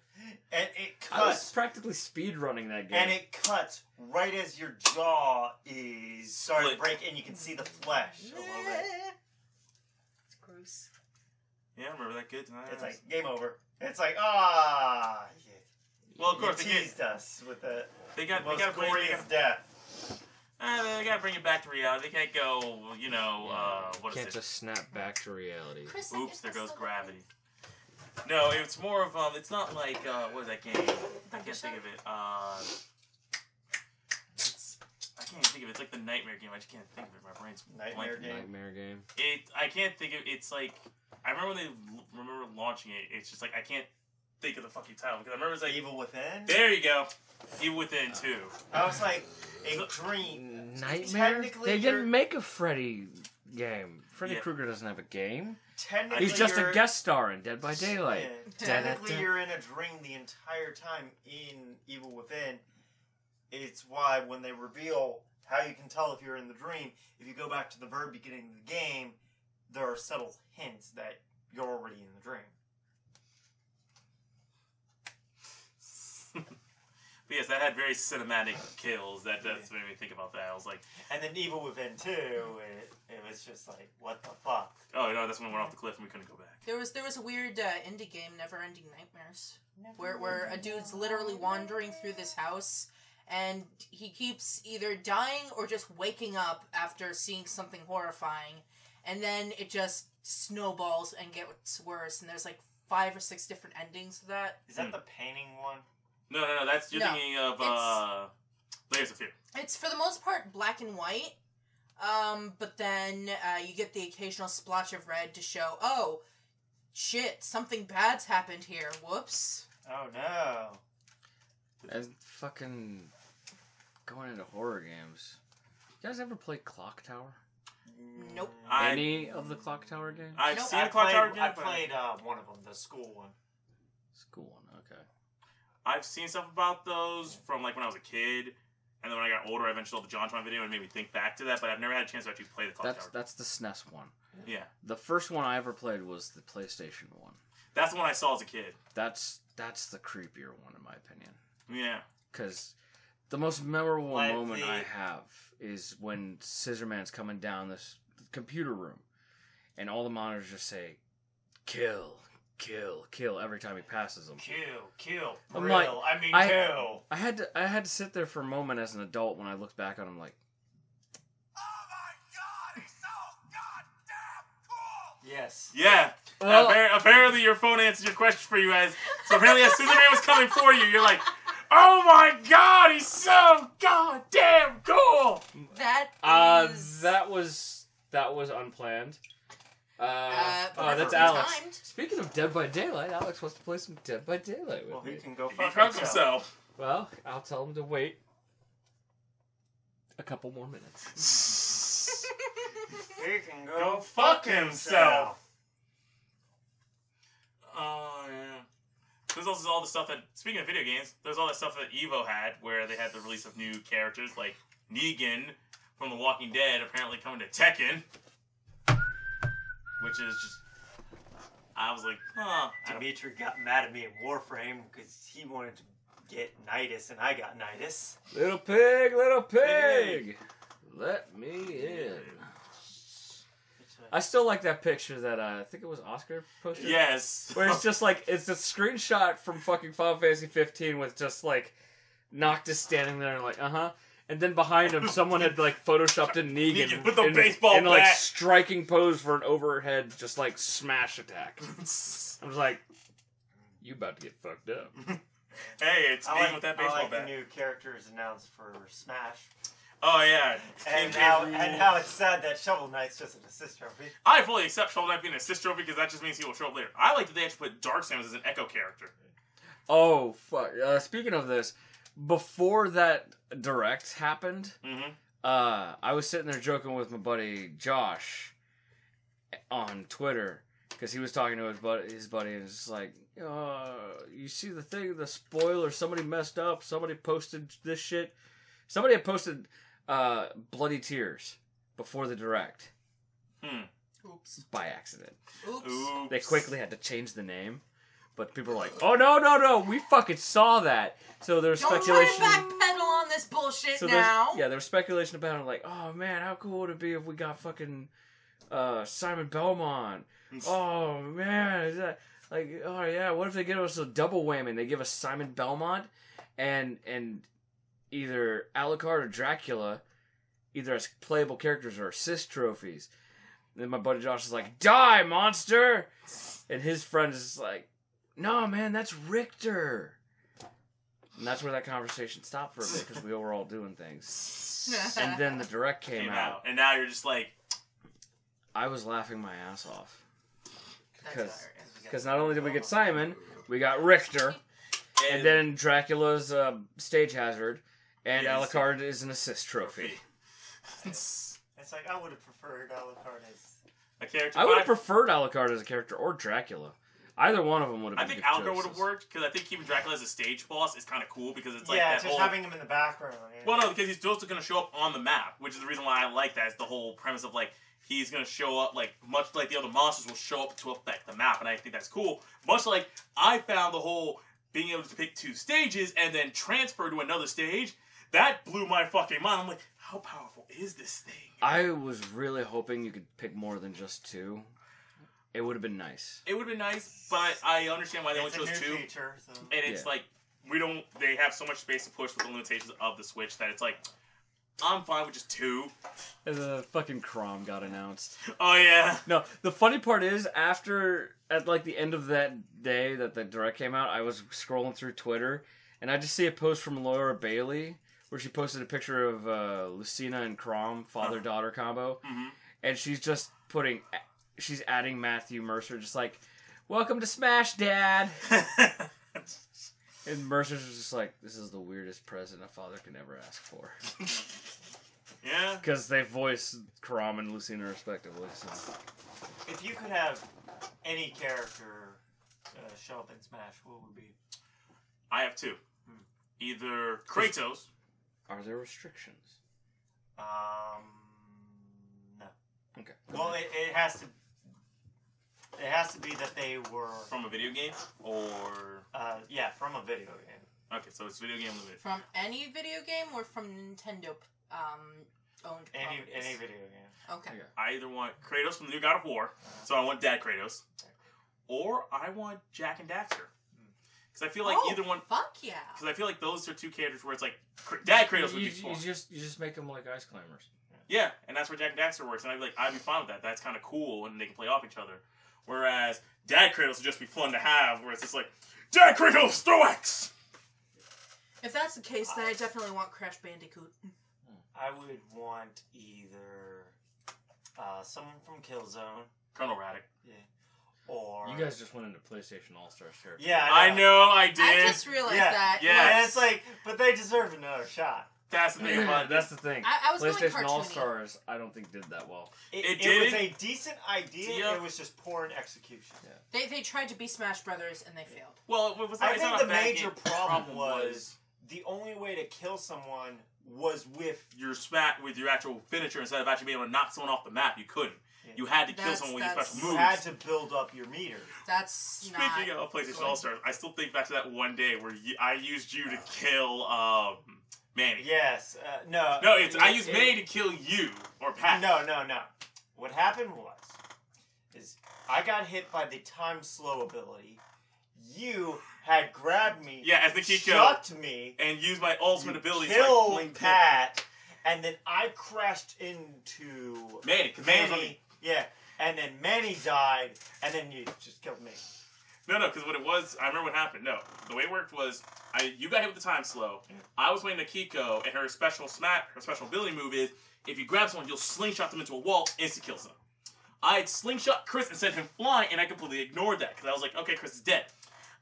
And it cuts. I was practically speedrunning that game. And it cuts right as your jaw is starting to break, and you can see the flesh a little bit. It's gross. Yeah, I remember that good tonight. It's like game over. It's like yeah. Well, of course they teased us with the most glorious death. They gotta bring it back to reality. They can't go, what is it? Can't just snap back to reality. Chris, oops, there goes gravity. No, it's more of, it's not like, what is that game? I can't think of it. I can't think of it. It's like the Nightmare game. I just can't think of it. My brain's Nightmare game. I can't think of it. It's like, I remember when they remember launching it. It's just like, I can't think of the fucking title. Because I remember it was like... Evil Within? There you go. Evil Within 2. I was like, a dream. Nightmare? They didn't make a Freddy game. Freddy Krueger doesn't have a game. He's just a guest star in Dead by Daylight. Yeah. Technically, you're in a dream the entire time in Evil Within. It's why when they reveal how you can tell if you're in the dream, if you go back to the very beginning of the game, there are subtle hints that you're already in the dream. But yes, that had very cinematic kills. That made me think about that. I was like... And then Evil Within 2, it was just like, what the fuck? Oh, no, that's when we went off the cliff and we couldn't go back. There was a weird indie game, Never Ending Nightmares, where a dude's literally wandering through this house, and he keeps either dying or just waking up after seeing something horrifying, and then it just snowballs and gets worse, and there's like 5 or 6 different endings to that. Is that the painting one? No, you're thinking of Layers of Fear. It's for the most part black and white, But then you get the occasional splotch of red to show, oh, shit, something bad's happened here. Whoops. Oh no. And fucking going into horror games. You guys ever play Clock Tower? Nope. Any of the Clock Tower games? I've Nope. seen the Clock Tower game. I played one of them, the school one. School one, okay. I've seen stuff about those from like when I was a kid, and then when I got older, I eventually saw the John Tron video and made me think back to that. But I've never had a chance to actually play the Clock Tower. That's the SNES one. Yeah, The first one I ever played was the PlayStation one. that's the one I saw as a kid. That's the creepier one in my opinion. Yeah, Because the most memorable Like moment I have is when Scissorman's coming down this computer room, and all the monitors just say, "Kill, kill, kill" every time he passes them. Kill. I'm Real, like, kill. I had to sit there for a moment as an adult when I looked back on him like, Oh my god, he's so goddamn cool! Yes. yeah. Well- Apparently, your phone answered your question for you as. So apparently, as Superman was coming for you, you're like, "Oh my god, he's so goddamn cool!" That was unplanned. perfectly That's Alex. timed. Speaking of Dead by Daylight, Alex wants to play some Dead by Daylight with Well, me. he can go He fuck fucked himself. himself. Well, I'll tell him to wait a couple more minutes. He can Go go fuck fuck himself. himself. Oh, yeah. There's also all the stuff that, speaking of video games, there's all that stuff that Evo had, where they had the release of new characters, like Negan from The Walking Dead, apparently coming to Tekken. Which is just, I was like, huh. Dimitri got mad at me in Warframe because he wanted to get Nidus and I got Nidus. Little pig, let me in. I still like that picture that I think it was Oscar posted. Yes. Where it's just like, it's a screenshot from fucking Final Fantasy 15 with just like Noctis standing there and like, and then behind him, someone had like photoshopped in Negan with a baseball in like bat. striking pose for an overhead, just like smash attack. I was like, you about to get fucked up. Hey, it's Negan with that baseball I like bat. the new characters announced for Smash. Oh, yeah. And King how, K. Rool. and how it's sad that Shovel Knight's just an assist trophy. I fully accept Shovel Knight being an assist trophy because that just means he will show up later. I like that they actually put Dark Samus as an Echo character. Oh, fuck. Speaking of this, before that Direct happened, I was sitting there joking with my buddy Josh on Twitter because he was talking to his buddy, and it's just like, you see the thing, the spoiler, somebody messed up, somebody posted this shit. Somebody had posted Bloody Tears before the Direct. Oops. By accident. Oops. They quickly had to change the name. But people were like, oh, no, we fucking saw that. So there's speculation. Don't try to backpedal on this bullshit now. Yeah, there was speculation about it, like, oh man, how cool would it be if we got fucking Simon Belmont? Oh man, is that like, oh yeah, what if they give us a double whammy? They give us Simon Belmont and either Alucard or Dracula, either as playable characters or assist trophies. And then my buddy Josh is like, die, monster! And his friend is like, no, man, that's Richter. And that's where that conversation stopped for a bit, because we were all doing things. And then the Direct came out. And now you're just like... I was laughing my ass off. That's Because not only did we get Simon, we got Richter. And then Dracula's stage hazard. And Yes. Alucard is an assist trophy. It's like, I would have preferred Alucard as a character. I would have preferred Alucard as a character, or Dracula. Either one of them would have been I think good Alucard would have choices. worked, because I think keeping Dracula as a stage boss is kind of cool, because it's like yeah, that just whole... having him in the background. Yeah. Well, no, because he's still going to show up on the map, which is the reason why I like that. Is the whole premise of, like, he's going to show up, like, much like the other monsters will show up to affect the map, and I think that's cool. Much like I found the whole being able to pick two stages and then transfer to another stage, that blew my fucking mind. I'm like, how powerful is this thing? I was really hoping you could pick more than just two. It would have been nice. It would have been nice, but I understand why they only It's a chose new two. feature, so. And it's like, they have so much space to push with the limitations of the Switch that it's like, I'm fine with just two. And the fucking Crom got announced. Oh, yeah. No, the funny part is, at like the end of that day that the Direct came out, I was scrolling through Twitter, and I just see a post from Laura Bailey where she posted a picture of Lucina and Crom, father-daughter combo, and she's just she's adding Matthew Mercer, just like, welcome to Smash, Dad! And Mercer's just like, this is the weirdest present a father can ever ask for. Yeah. Because they voice Karam and Lucina respectively. So. If you could have any character show up in Smash, what would it be? I have two. Either Kratos. Are there restrictions? No. Okay. Well, it has to. It has to be that they were From a video game? Or... yeah, from a video game. Okay, so it's video game limited. From any video game or from Nintendo owned properties? Any video game. Okay. Yeah. I either want Kratos from the new God of War, so I want Dad Kratos, or I want Jack and Daxter. Because I feel like either one... Fuck yeah. Because I feel like those are two characters where it's like, Dad Kratos would be fun. You just make them like ice climbers. Yeah, and that's where Jack and Daxter works, and I'd be like, I'd be fine with that. That's kind of cool, and they can play off each other. Whereas Dad Kratos would just be fun to have, where it's just like, Dad Kratos, throw X! If that's the case, then I definitely want Crash Bandicoot. I would want either someone from Killzone. Colonel Raddick. Yeah. Or... You guys just went into PlayStation All-Stars territory. Yeah, I know, I did. I just realized that. Yeah. And it's like, but they deserve another shot. That's the thing about it. That's the thing. I was going PlayStation cartoony. All-Stars, I don't think did that well. It did. was a decent idea. Yeah. It was just poor in execution. Yeah. They tried to be Smash Brothers and they failed. Well, it was I it's think not the a bad major game. problem was the only way to kill someone was with your with your actual finisher instead of actually being able to knock someone off the map. You couldn't. Yeah. You had to kill someone with your special you moves. had to build up your meter. That's Speaking of PlayStation All-Stars, I still think back to that one day where I used you to kill Manny. Yes. No. No, I used Manny to kill you or Pat. No. What happened is I got hit by the time slow ability. You had grabbed me. Yeah, as the Kiko. Shot me. And used my ultimate ability to Killed fling Pat. And then I crashed into Manny. Because Manny was on me. Yeah. And then Manny died. And then you just killed me. No, because what it was, I remember what happened. No, the way it worked was, you got hit with the time slow. I was waiting to Kiko, and her special ability move is, if you grab someone, you'll slingshot them into a wall, insta kills them. I had slingshot Chris and sent him flying, and I completely ignored that, because I was like, okay, Chris is dead.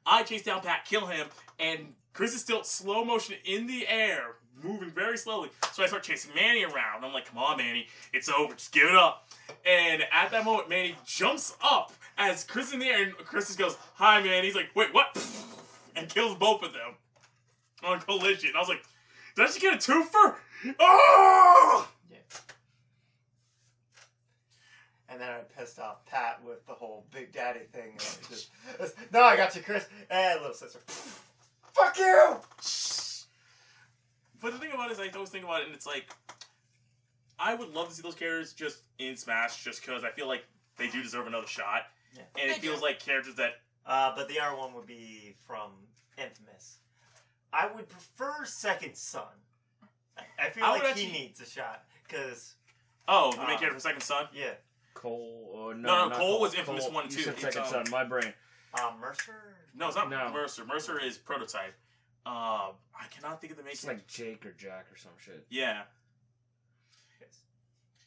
I chase down Pat, kill him, and Chris is still slow motion in the air, moving very slowly. So I start chasing Manny around. I'm like, come on, Manny, it's over, just give it up. And at that moment, Manny jumps up as Chris is in the air, and Chris just goes, hi, man. He's like, wait, what? And kills both of them on collision. I was like, did I just get a twofer? Oh! Yeah. And then I pissed off Pat with the whole Big Daddy thing. No, I got you, Chris. And little sister. Fuck you! But the thing about it is, I always think about it, and it's like, I would love to see those characters just in Smash, just because I feel like they do deserve another shot. Yeah. And it feels like characters that... But the other one would be from Infamous. I would prefer Second Son. I feel like he needs a shot, because... Oh, the main character from Second Son? Yeah. Cole... No, Cole was Infamous 1 and 2. You said Second Son, my brain. Mercer? No, it's not Mercer. Mercer is Prototype. I cannot think of the main It's character. like Jake or Jack or some shit. Yeah. Yes.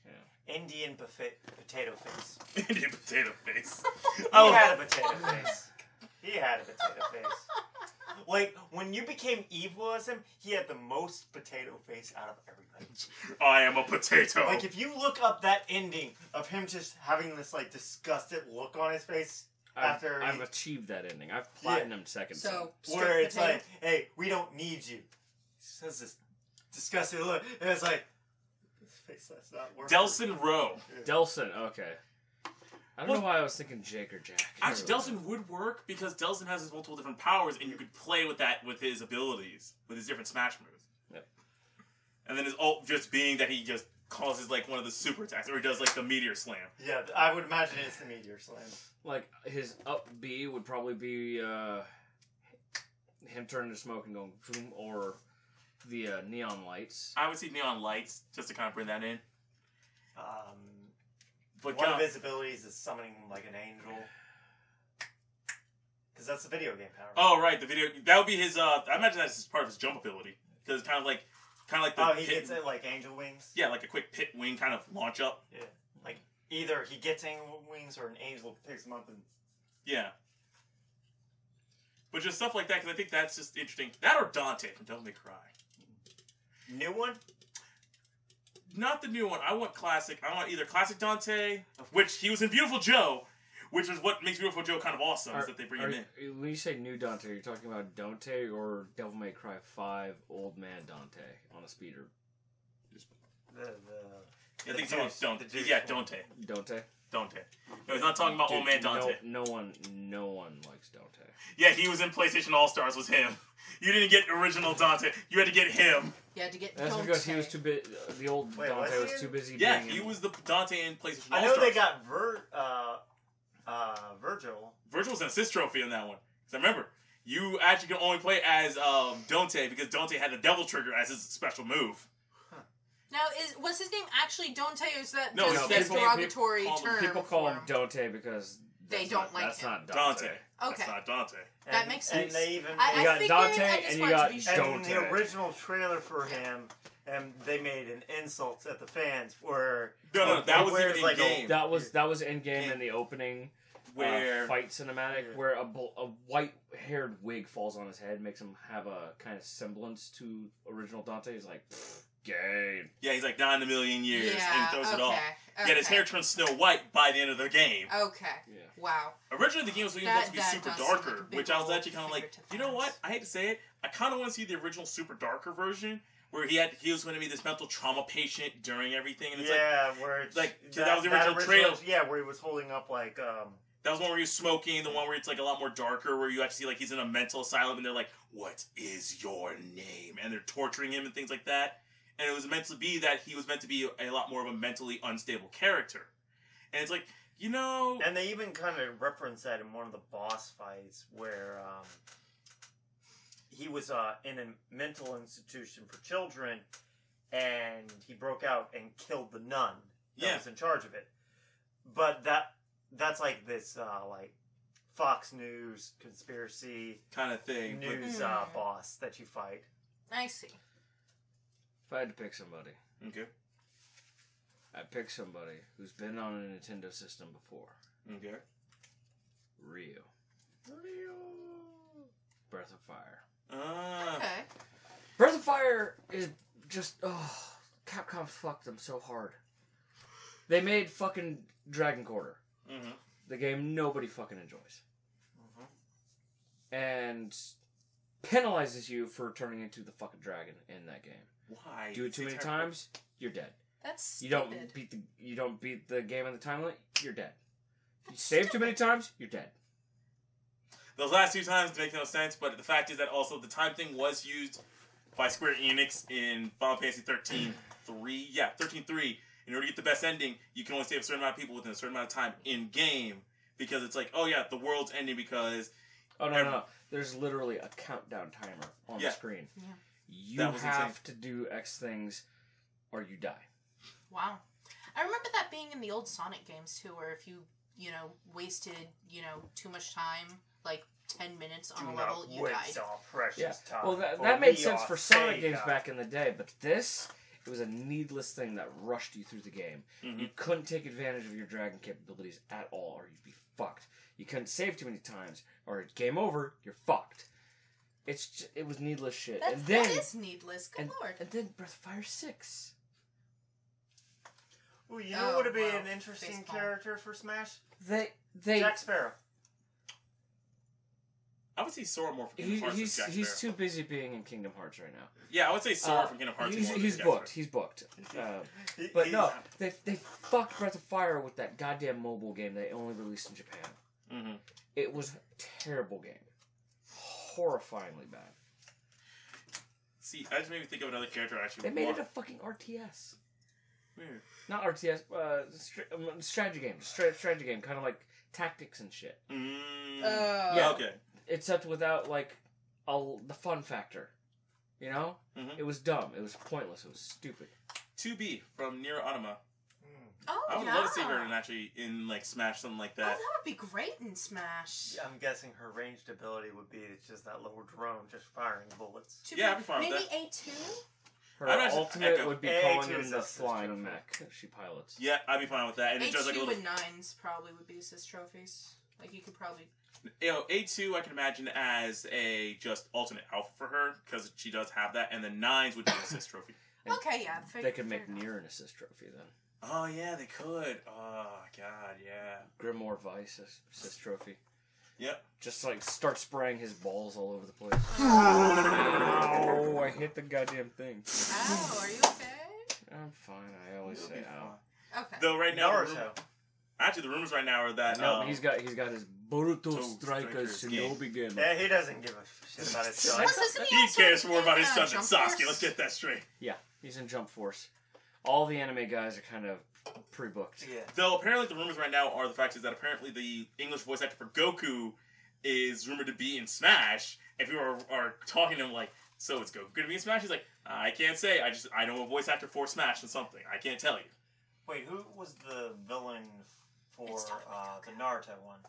Yeah. Indian potato face. Indian potato face. He had a potato face. He had a potato face. Like, when you became evil as him, he had the most potato face out of everybody. I am a potato. Like, if you look up that ending of him just having this, like, disgusted look on his face after... I've achieved that ending. I've platinumed Second Son. Where it's like, hey, we don't need you. He says this disgusted look, and it's like, this face, that's not working. Delson Rowe. Delson, okay. I don't know why I was thinking Jake or Jack. Actually, Delson would work because Delson has his multiple different powers, and you could play with that with his abilities, with his different smash moves. Yep. And then his ult just being that he just causes like one of the super attacks, or he does like the meteor slam. Yeah, I would imagine it's the meteor slam. Like, his up B would probably be him turning to smoke and going boom, or the neon lights. I would see neon lights just to kind of bring that in. But one of his abilities is summoning like an angel. Because that's the video game power. Oh, right, the video. That would be his. I imagine that's part of his jump ability. Because it's kind of like Kind of like the Oh, he pit, gets it like angel wings? yeah, like a quick pit wing kind of launch up. Yeah. Like, either he gets angel wings or an angel picks him up and... Yeah. But just stuff like that, because I think that's just interesting. That or Dante from Devil May Cry. New one? Not the new one. I want classic. I want either classic Dante, which he was in Beautiful Joe, which is what makes Beautiful Joe kind of awesome, is that they bring him in. When you say new Dante, you're talking about Dante or Devil May Cry 5 Old Man Dante on a speeder? I think it's Dante. Yeah, Dante. Dante? Dante. No, he's not talking about Old Man Dante. No one likes Dante. Yeah, he was in PlayStation All-Stars, was him. You didn't get original Dante. You had to get him. You had to get That's Dante. because he was too busy. The old Dante was too busy. Yeah, being he in... was the Dante in PlayStation I All-Stars. know they got Virgil. Virgil was an assist trophy in that one. Because I remember, you actually can only play as Dante because Dante had the Devil Trigger as his special move. Now, was his name actually Dante, or is that No, just no, his derogatory term? People call him Dante because they don't like him. That's not Dante. Okay. That's not Dante. That makes sense. And they even... You got Dante and you got And in the Dante. original trailer for him, and they made an insult at the fans where... No, that was wears even like in-game. That was in game in the opening Where fight cinematic, where a white-haired wig falls on his head, makes him have a kind of semblance to original Dante. He's like, gay. yeah, he's like not in a million years, Yeah, and he throws it off. okay. Yet his hair turns Snow White by the end of the game. Okay. Yeah. Wow. Originally, the game was supposed to be That super does seem darker, like a big which I was old actually kind of like, figure to you know fans. what? I hate to say it, I kind of want to see the original super darker version, where he was going to be this mental trauma patient during everything, and it's where it's... like, that was the original trailer. Yeah, where he was holding up, like, that was one where he was smoking, the one where it's like a lot more darker, where you actually see like he's in a mental asylum, and they're like, "What is your name?" and they're torturing him and things like that. And it was meant to be that he was meant to be a lot more of a mentally unstable character. And it's like, you know... And they even kind of reference that in one of the boss fights where he was in a mental institution for children and he broke out and killed the nun that was in charge of it. But that's like this like Fox News conspiracy kind of thing. News boss that you fight. I see. If I had to pick somebody, Okay. I'd pick somebody who's been on a Nintendo system before. Okay. Ryu. Breath of Fire. Okay. Breath of Fire is just... Capcom fucked them so hard. They made fucking Dragon Quarter. Mm-hmm. The game nobody fucking enjoys. And penalizes you for turning into the fucking dragon in that game. Why? Do it too many times, you're dead. That's You stupid. don't beat the game in the time limit, you're dead. You save too many times, you're dead. Those last two times make no sense, but the fact is that also the time thing was used by Square Enix in Final Fantasy 13-3. Yeah, 13-3. In order to get the best ending, you can only save a certain amount of people within a certain amount of time in game, because it's like, oh yeah, the world's ending because... Oh, no. There's literally a countdown timer on the screen. Yeah. You That was have insane. to do X things or you die. Wow. I remember that being in the old Sonic games, too, where if you, wasted, too much time, like 10 minutes on a level, you died. Precious time. Well, that made sense for Sonic games back in the day, but this... It was a needless thing that rushed you through the game. Mm-hmm. You couldn't take advantage of your dragon capabilities at all, or you'd be fucked. You couldn't save too many times, or game over, you're fucked. It was needless shit. That is needless. Good lord. And then Breath of Fire 6. Ooh, you know what would be an interesting character for Smash? They Jack Sparrow. I would say Sora more from Kingdom Hearts than Jack he's Sparrow. too busy being in Kingdom Hearts right now. Yeah, I would say Sora from Kingdom Hearts more than He's Jack booked. Sparrow. He's booked. But no, they fucked Breath of Fire with that goddamn mobile game they only released in Japan. Mm-hmm. It was a terrible game. Horrifyingly bad. See, I just made me think of another character I actually They made want. it a fucking RTS. Weird. Not RTS, strategy game. Straight strategy game, kind of like tactics and shit. Yeah, okay. Except without, like, the fun factor. You know? Mm-hmm. It was dumb. It was pointless. It was stupid. 2B from Nier Automata. Oh, I would love to see her in like Smash, something like Oh, that. that would be great in Smash. I'm guessing her ranged ability would be it's just that little drone just firing bullets. Yeah, I'd be fine with Maybe that. A2? Her I'm not ultimate Echo. would be A2 calling in is the assist flying trophy. mech that she pilots. Yeah, I'd be fine with that. And it does like a H2 little. and 9s probably would be assist trophies. Like, you could probably... A2 I can imagine as a just alternate alpha for her because she does have that, and the 9s would be an assist trophy. And Okay, yeah. They could make Nier an assist trophy then. Oh yeah, they could. Oh god, yeah. Grimoire Vice assist trophy. Yep. Just like start spraying his balls all over the place. Ow! I hit the goddamn thing. Ow, are you okay? I'm fine. I always say ow. Okay. Though right now, Naruto. actually the rumors right now are that No, he's got his Boruto Toe Striker Strikers Shinobi game. Yeah, he doesn't give a shit about his son. Plus, isn't he also cares more about his in, son than Jump Sasuke. Force? Let's get that straight. Yeah, he's in Jump Force. All the anime guys are kind of pre-booked. Yeah. Though apparently the rumors right now are the fact is that apparently the English voice actor for Goku is rumored to be in Smash. And people are talking to him like, so is Goku going to be in Smash? He's like, I can't say. I know a voice actor for Smash and something. I can't tell you. Wait, who was the villain for It's totally the Naruto one?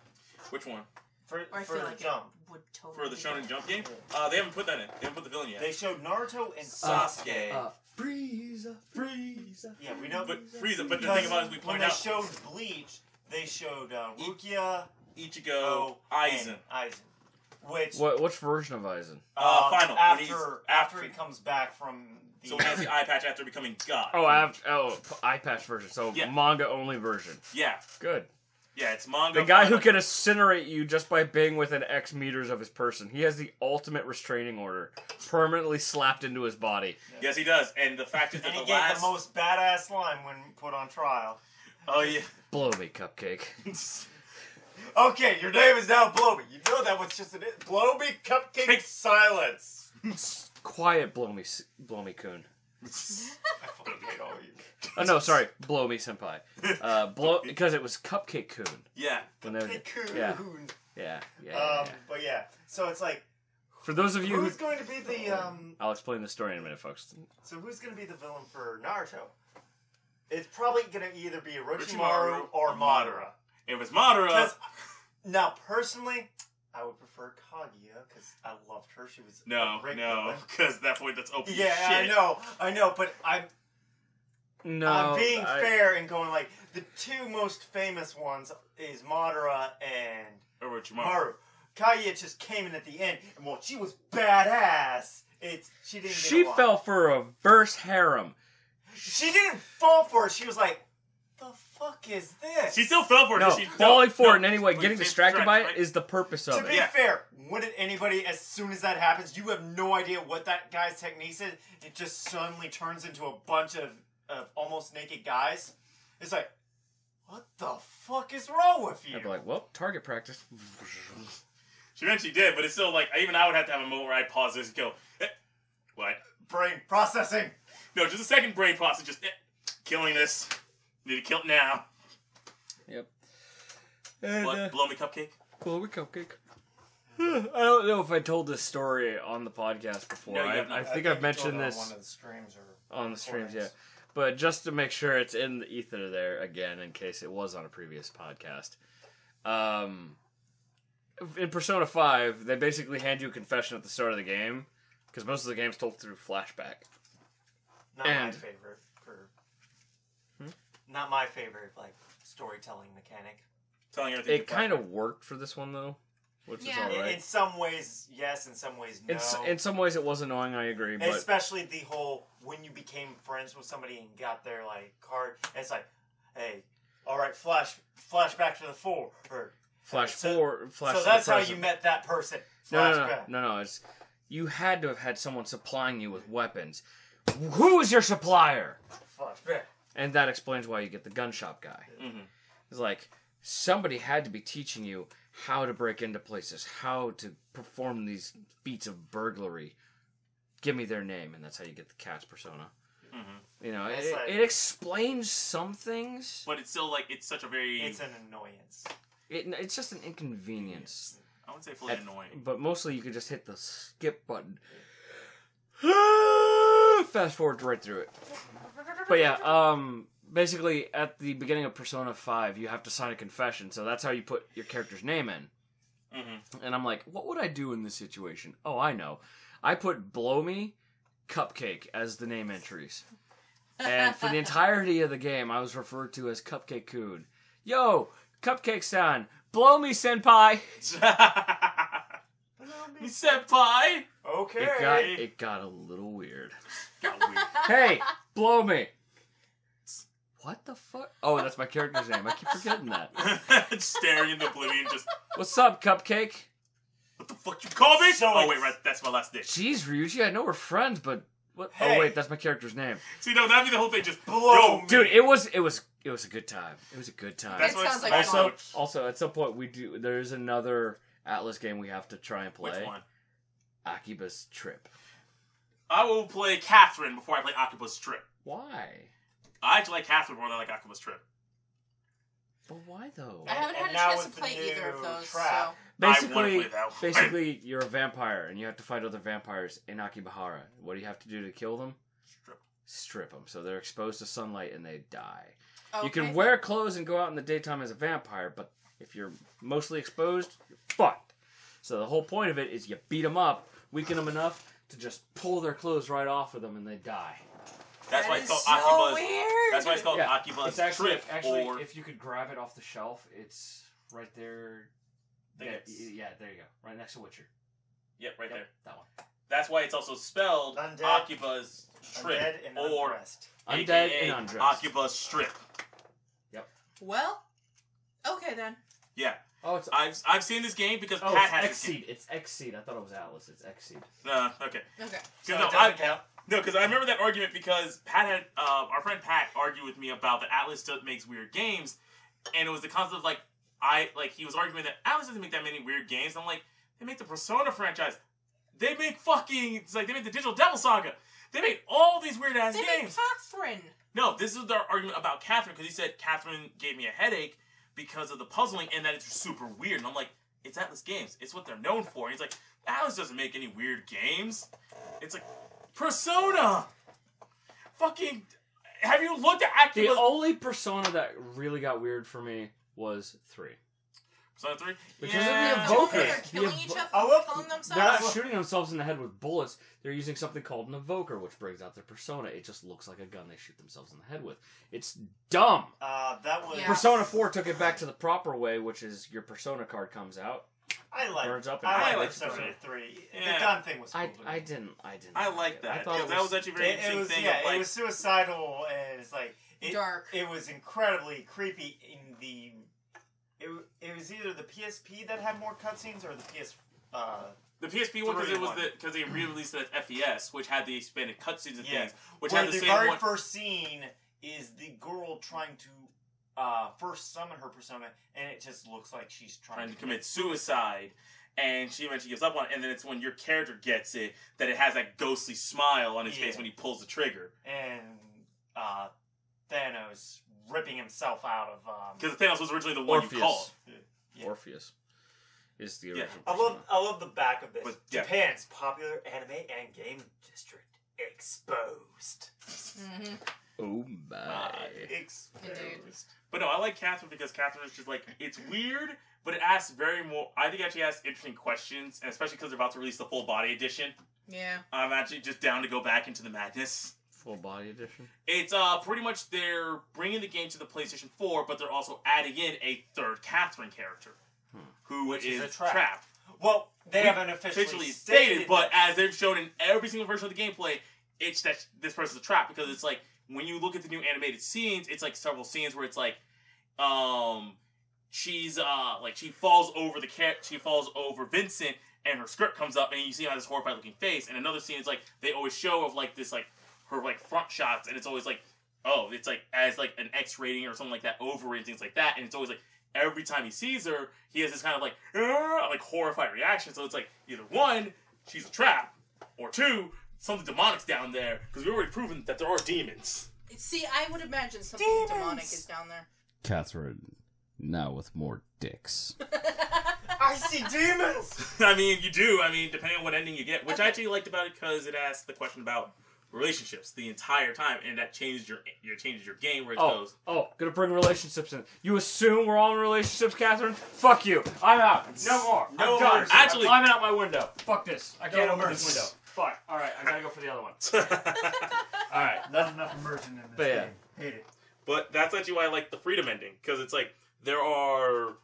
Which one? For Or I for feel the like Jump. it would totally For the be Shonen good. Jump game? They haven't put that in. They haven't put the villain yet. They showed Naruto and Sasuke. Frieza. Yeah, we know. But Frieza. But the because thing about it is we when point they out showed Bleach, they showed Rukia, Ichigo, Aizen. and Aizen. Which Which version of Aizen? Final, when he's- after he comes back from the So when he has the eye patch after becoming God. Eye patch version. So Yeah. manga only version. Yeah. Good. Yeah, it's manga. The guy who final. can incinerate you just by being within X meters of his person. He has the ultimate restraining order permanently slapped into his body. Yes, he does. And the fact is that and he the gave last... the most badass line when put on trial. Oh, yeah. Blow me, cupcake. Okay, your name is now Blow Me. You know that was just Blow Me Cupcake Silence. Quiet, blow me, coon. I fucking hate all of you. Oh no, sorry, blow me, senpai. Because it was Cupcake Coon. Yeah. When they were- Cocoon. yeah. But yeah, so it's like, For those of you who's going to be the I'll explain the story in a minute, folks. So who's going to be the villain for Naruto? It's probably going to either be Orochimaru Orochimaru or or Madara. It was Madara. Because now, personally, I would prefer Kaguya because I loved her. She was No, a great no, villain. because that point that's open Yeah, shit. I know, but I'm being fair and going like the two most famous ones is Madara and Orochimaru. Maru. Kaguya just came in at the end, and well, she was badass. She didn't. She get a lot. fell for a verse harem. She didn't fall for it. She was like, "The fuck is this?" She still fell for it. No, she, falling for no, it in any way, but getting she's distracted by it right? is the purpose To of be it. Yeah. fair, wouldn't anybody, as soon as that happens, you have no idea what that guy's technique is? It just suddenly turns into a bunch of almost naked guys. It's like, what the fuck is wrong with you? I'd be like, well, target practice. She eventually did, but it's still like, even I would have to have a moment where I pause this and go, what? Brain processing. No, just a second brain process, just, killing this. Need to kill it now. Yep. And, What? Blow me cupcake? blow me cupcake. I don't know if I told this story on the podcast before. No, you have not. I think I've mentioned On this one of the streams or on the streams, yeah. recordings. But just to make sure it's in the ether there again, in case it was on a previous podcast. In Persona 5, they basically hand you a confession at the start of the game, because most of the game's told through flashback. Not my And- favorite. Not my favorite, like, storytelling mechanic. Telling everything. It kind of worked for this one, though, which is Yeah. alright. In some ways, yes. In some ways, no. In some ways, it was annoying, I agree, but... Especially the whole when you became friends with somebody and got their like card. And it's like, hey, all right, flash back to the forward. Flash So- forward, flash So to the that's how present. you met that person. Flashback. No. It's you had to have had someone supplying you with weapons. Who is your supplier? Flashback. And that explains why you get the gun shop guy. Mm-hmm. It's like somebody had to be teaching you how to break into places, how to perform these feats of burglary. Give me their name, and that's how you get the cat's persona. Mm-hmm. You know, It's like- it explains some things. But it's still like, it's such a very, It's an annoyance. It's just an inconvenience. I wouldn't say fully annoying. But mostly you could just hit the skip button. Fast forward right through it. But yeah, basically at the beginning of Persona 5, you have to sign a confession, so that's how you put your character's name in. Mm-hmm. And I'm like, what would I do in this situation? Oh, I know. I put blow me Cupcake as the name entries. And for the entirety of the game, I was referred to as Cupcake-kun. Yo, Cupcake-san, blow me, senpai! Me senpai! Okay. It got a little weird. Got weird. Hey, blow me! What the fuck? Oh, that's my character's name. I keep forgetting that. Staring into oblivion, just... What's up, Cupcake? What the fuck you call me? So oh, wait, right, that's my last name. Jeez, Ryuji, I know we're friends, but... What? Hey. Oh, wait, that's my character's name. See, no, that'd be the whole thing, just... Blow me. Dude, it was a good time. It was a good time. That's It what sounds like it's fun. Also, at some point, there's another Atlas game we have to try and play. Which one? Akiba's Trip. I will play Catherine before I play Akiba's Trip. Why? I actually like Catherine more than I like Akiba's Trip. But why though? I haven't had a now chance to with the play either of new those, trap. I wanna Basically, play that one. basically, you're a vampire and you have to fight other vampires in Akibahara. What do you have to do to kill them? Strip them. So they're exposed to sunlight and they die. so... You can wear clothes and go out in the daytime as a vampire, but if you're mostly exposed, you're fucked. So the whole point of it is you beat them up, weaken them enough to just pull their clothes right off of them and they die. That's why it's called so Akiba's... weird. That's why it's called Yeah, Akiba's it's actually, Trip, or... if you could grab it off the shelf, it's right there. I think Yeah, there you go. Right next to Witcher. Yep, right there. That one. That's why it's also spelled Undead. Akiba's Trip, Undead and or undressed. Undead AKA and undressed. Akiba's Strip. Well, okay then. Yeah, Oh, it's I've seen this game because oh, Pat it's has this game. Xseed. It's Xseed. I thought it was Atlas. It's Xseed. Okay. Okay. So No, it doesn't count. No, because I remember that argument because Pat had our friend Pat argued with me about that Atlas makes weird games, and it was the concept of he was arguing that Atlas doesn't make that many weird games. And I'm like, they make the Persona franchise, they make they made the Digital Devil Saga, they made all these weird ass They games. made Catherine. No, this is their argument about Catherine because he said Catherine gave me a headache because of the puzzling and that it's super weird. And I'm like, it's Atlas Games. It's what they're known for. And he's like, Atlas doesn't make any weird games. It's like, Persona! Fucking, have you looked at The Akiba's... only Persona that really got weird for me was 3. Persona 3? Because Yeah. of The the one where evoker. they're killing each other, I love- killing themselves. They're not shooting themselves in the head with bullets. They're using something called an evoker, which brings out their persona. It just looks like a gun they shoot themselves in the head with. It's dumb. That was... Yeah. Persona 4 took it back to the proper way, which is your persona card comes out. I like Burns up and I I like like Persona Persona. 3. Yeah. The gun thing was cool. I to me. didn't. I like that. I thought that was actually a very It interesting was, thing. yeah, of, like, it was suicidal, and it's like... Dark. It was incredibly creepy in the... It was either the PSP that had more cutscenes, or the PS... the PSP one because 3 it was one. because they re-released it as FES, which had the expanded cutscenes and Yeah. things, which where had the the same very one. first scene is the girl trying to first summon her persona, and it just looks like she's Trying to commit suicide, and she eventually gives up on it, and then it's when your character gets it that it has that ghostly smile on his face Yeah. when he pulls the trigger. And Thanos ripping himself out of... Because Thanos was originally the one you called. Yeah. Orpheus is the Yeah. original. I love the back of this. But, yeah. Japan's popular anime and game district exposed. Mm-hmm. Oh my! Exposed. But no, I like Catherine because Catherine is just like, it's weird, but it asks I think it actually asks interesting questions, and especially because they're about to release the full body edition. Yeah. I'm actually just down to go back into the madness. Full body edition. It's pretty much they're bringing the game to the PlayStation 4, but they're also adding in a third Catherine character, who Which is a Trap. trap. Well, they haven't officially stated but as they've shown in every single version of the gameplay, it's that this person's a trap because it's like when you look at the new animated scenes, it's like several scenes where it's like, she's she falls over Vincent and her skirt comes up and you see her this horrified looking face, and another scene is like they always show of like this like her like front shots, and it's always like, oh, it's like as like an X rating or something like that over it and things like that, and it's always like every time he sees her, he has this kind of like horrified reaction. So it's like either one, she's a trap, or two, something demonic's down there because we've already proven that there are demons. See, I would imagine something demonic is down there. Catherine, now with more dicks. I see demons! I mean, you do. I mean, depending on what ending you get, which I actually liked about it because it asked the question about relationships the entire time, and that changes your game where it goes. Oh, gonna bring relationships in. You assume we're all in relationships, Catherine? Fuck you. I'm out. No more. No I'm done. mercy. Actually- I'm out my window. Fuck this. I can't open this window. Fuck. All right, I gotta go for the other one. All right, not enough immersion in this game. Hate it. But that's actually why I like the freedom ending, because it's like there are,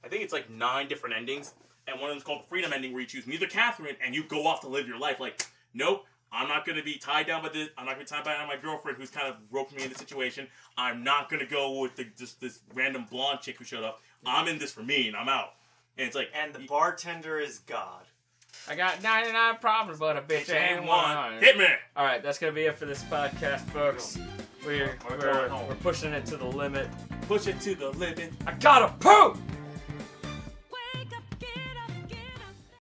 I think it's like 9 different endings, and one of them's called the freedom ending, where you choose neither Catherine and you go off to live your life. Like, nope, I'm not going to be tied down by this. I'm not going to be tied down by my girlfriend who's kind of roping me into the situation. I'm not going to go with just this random blonde chick who showed up. I'm in this for me, and I'm out. And it's like, and the bartender is God. I got 99 problems, but a bitch ain't one. Hit me! All right, that's gonna be it for this podcast, folks. We're pushing it to the limit. Push it to the limit. I gotta poop.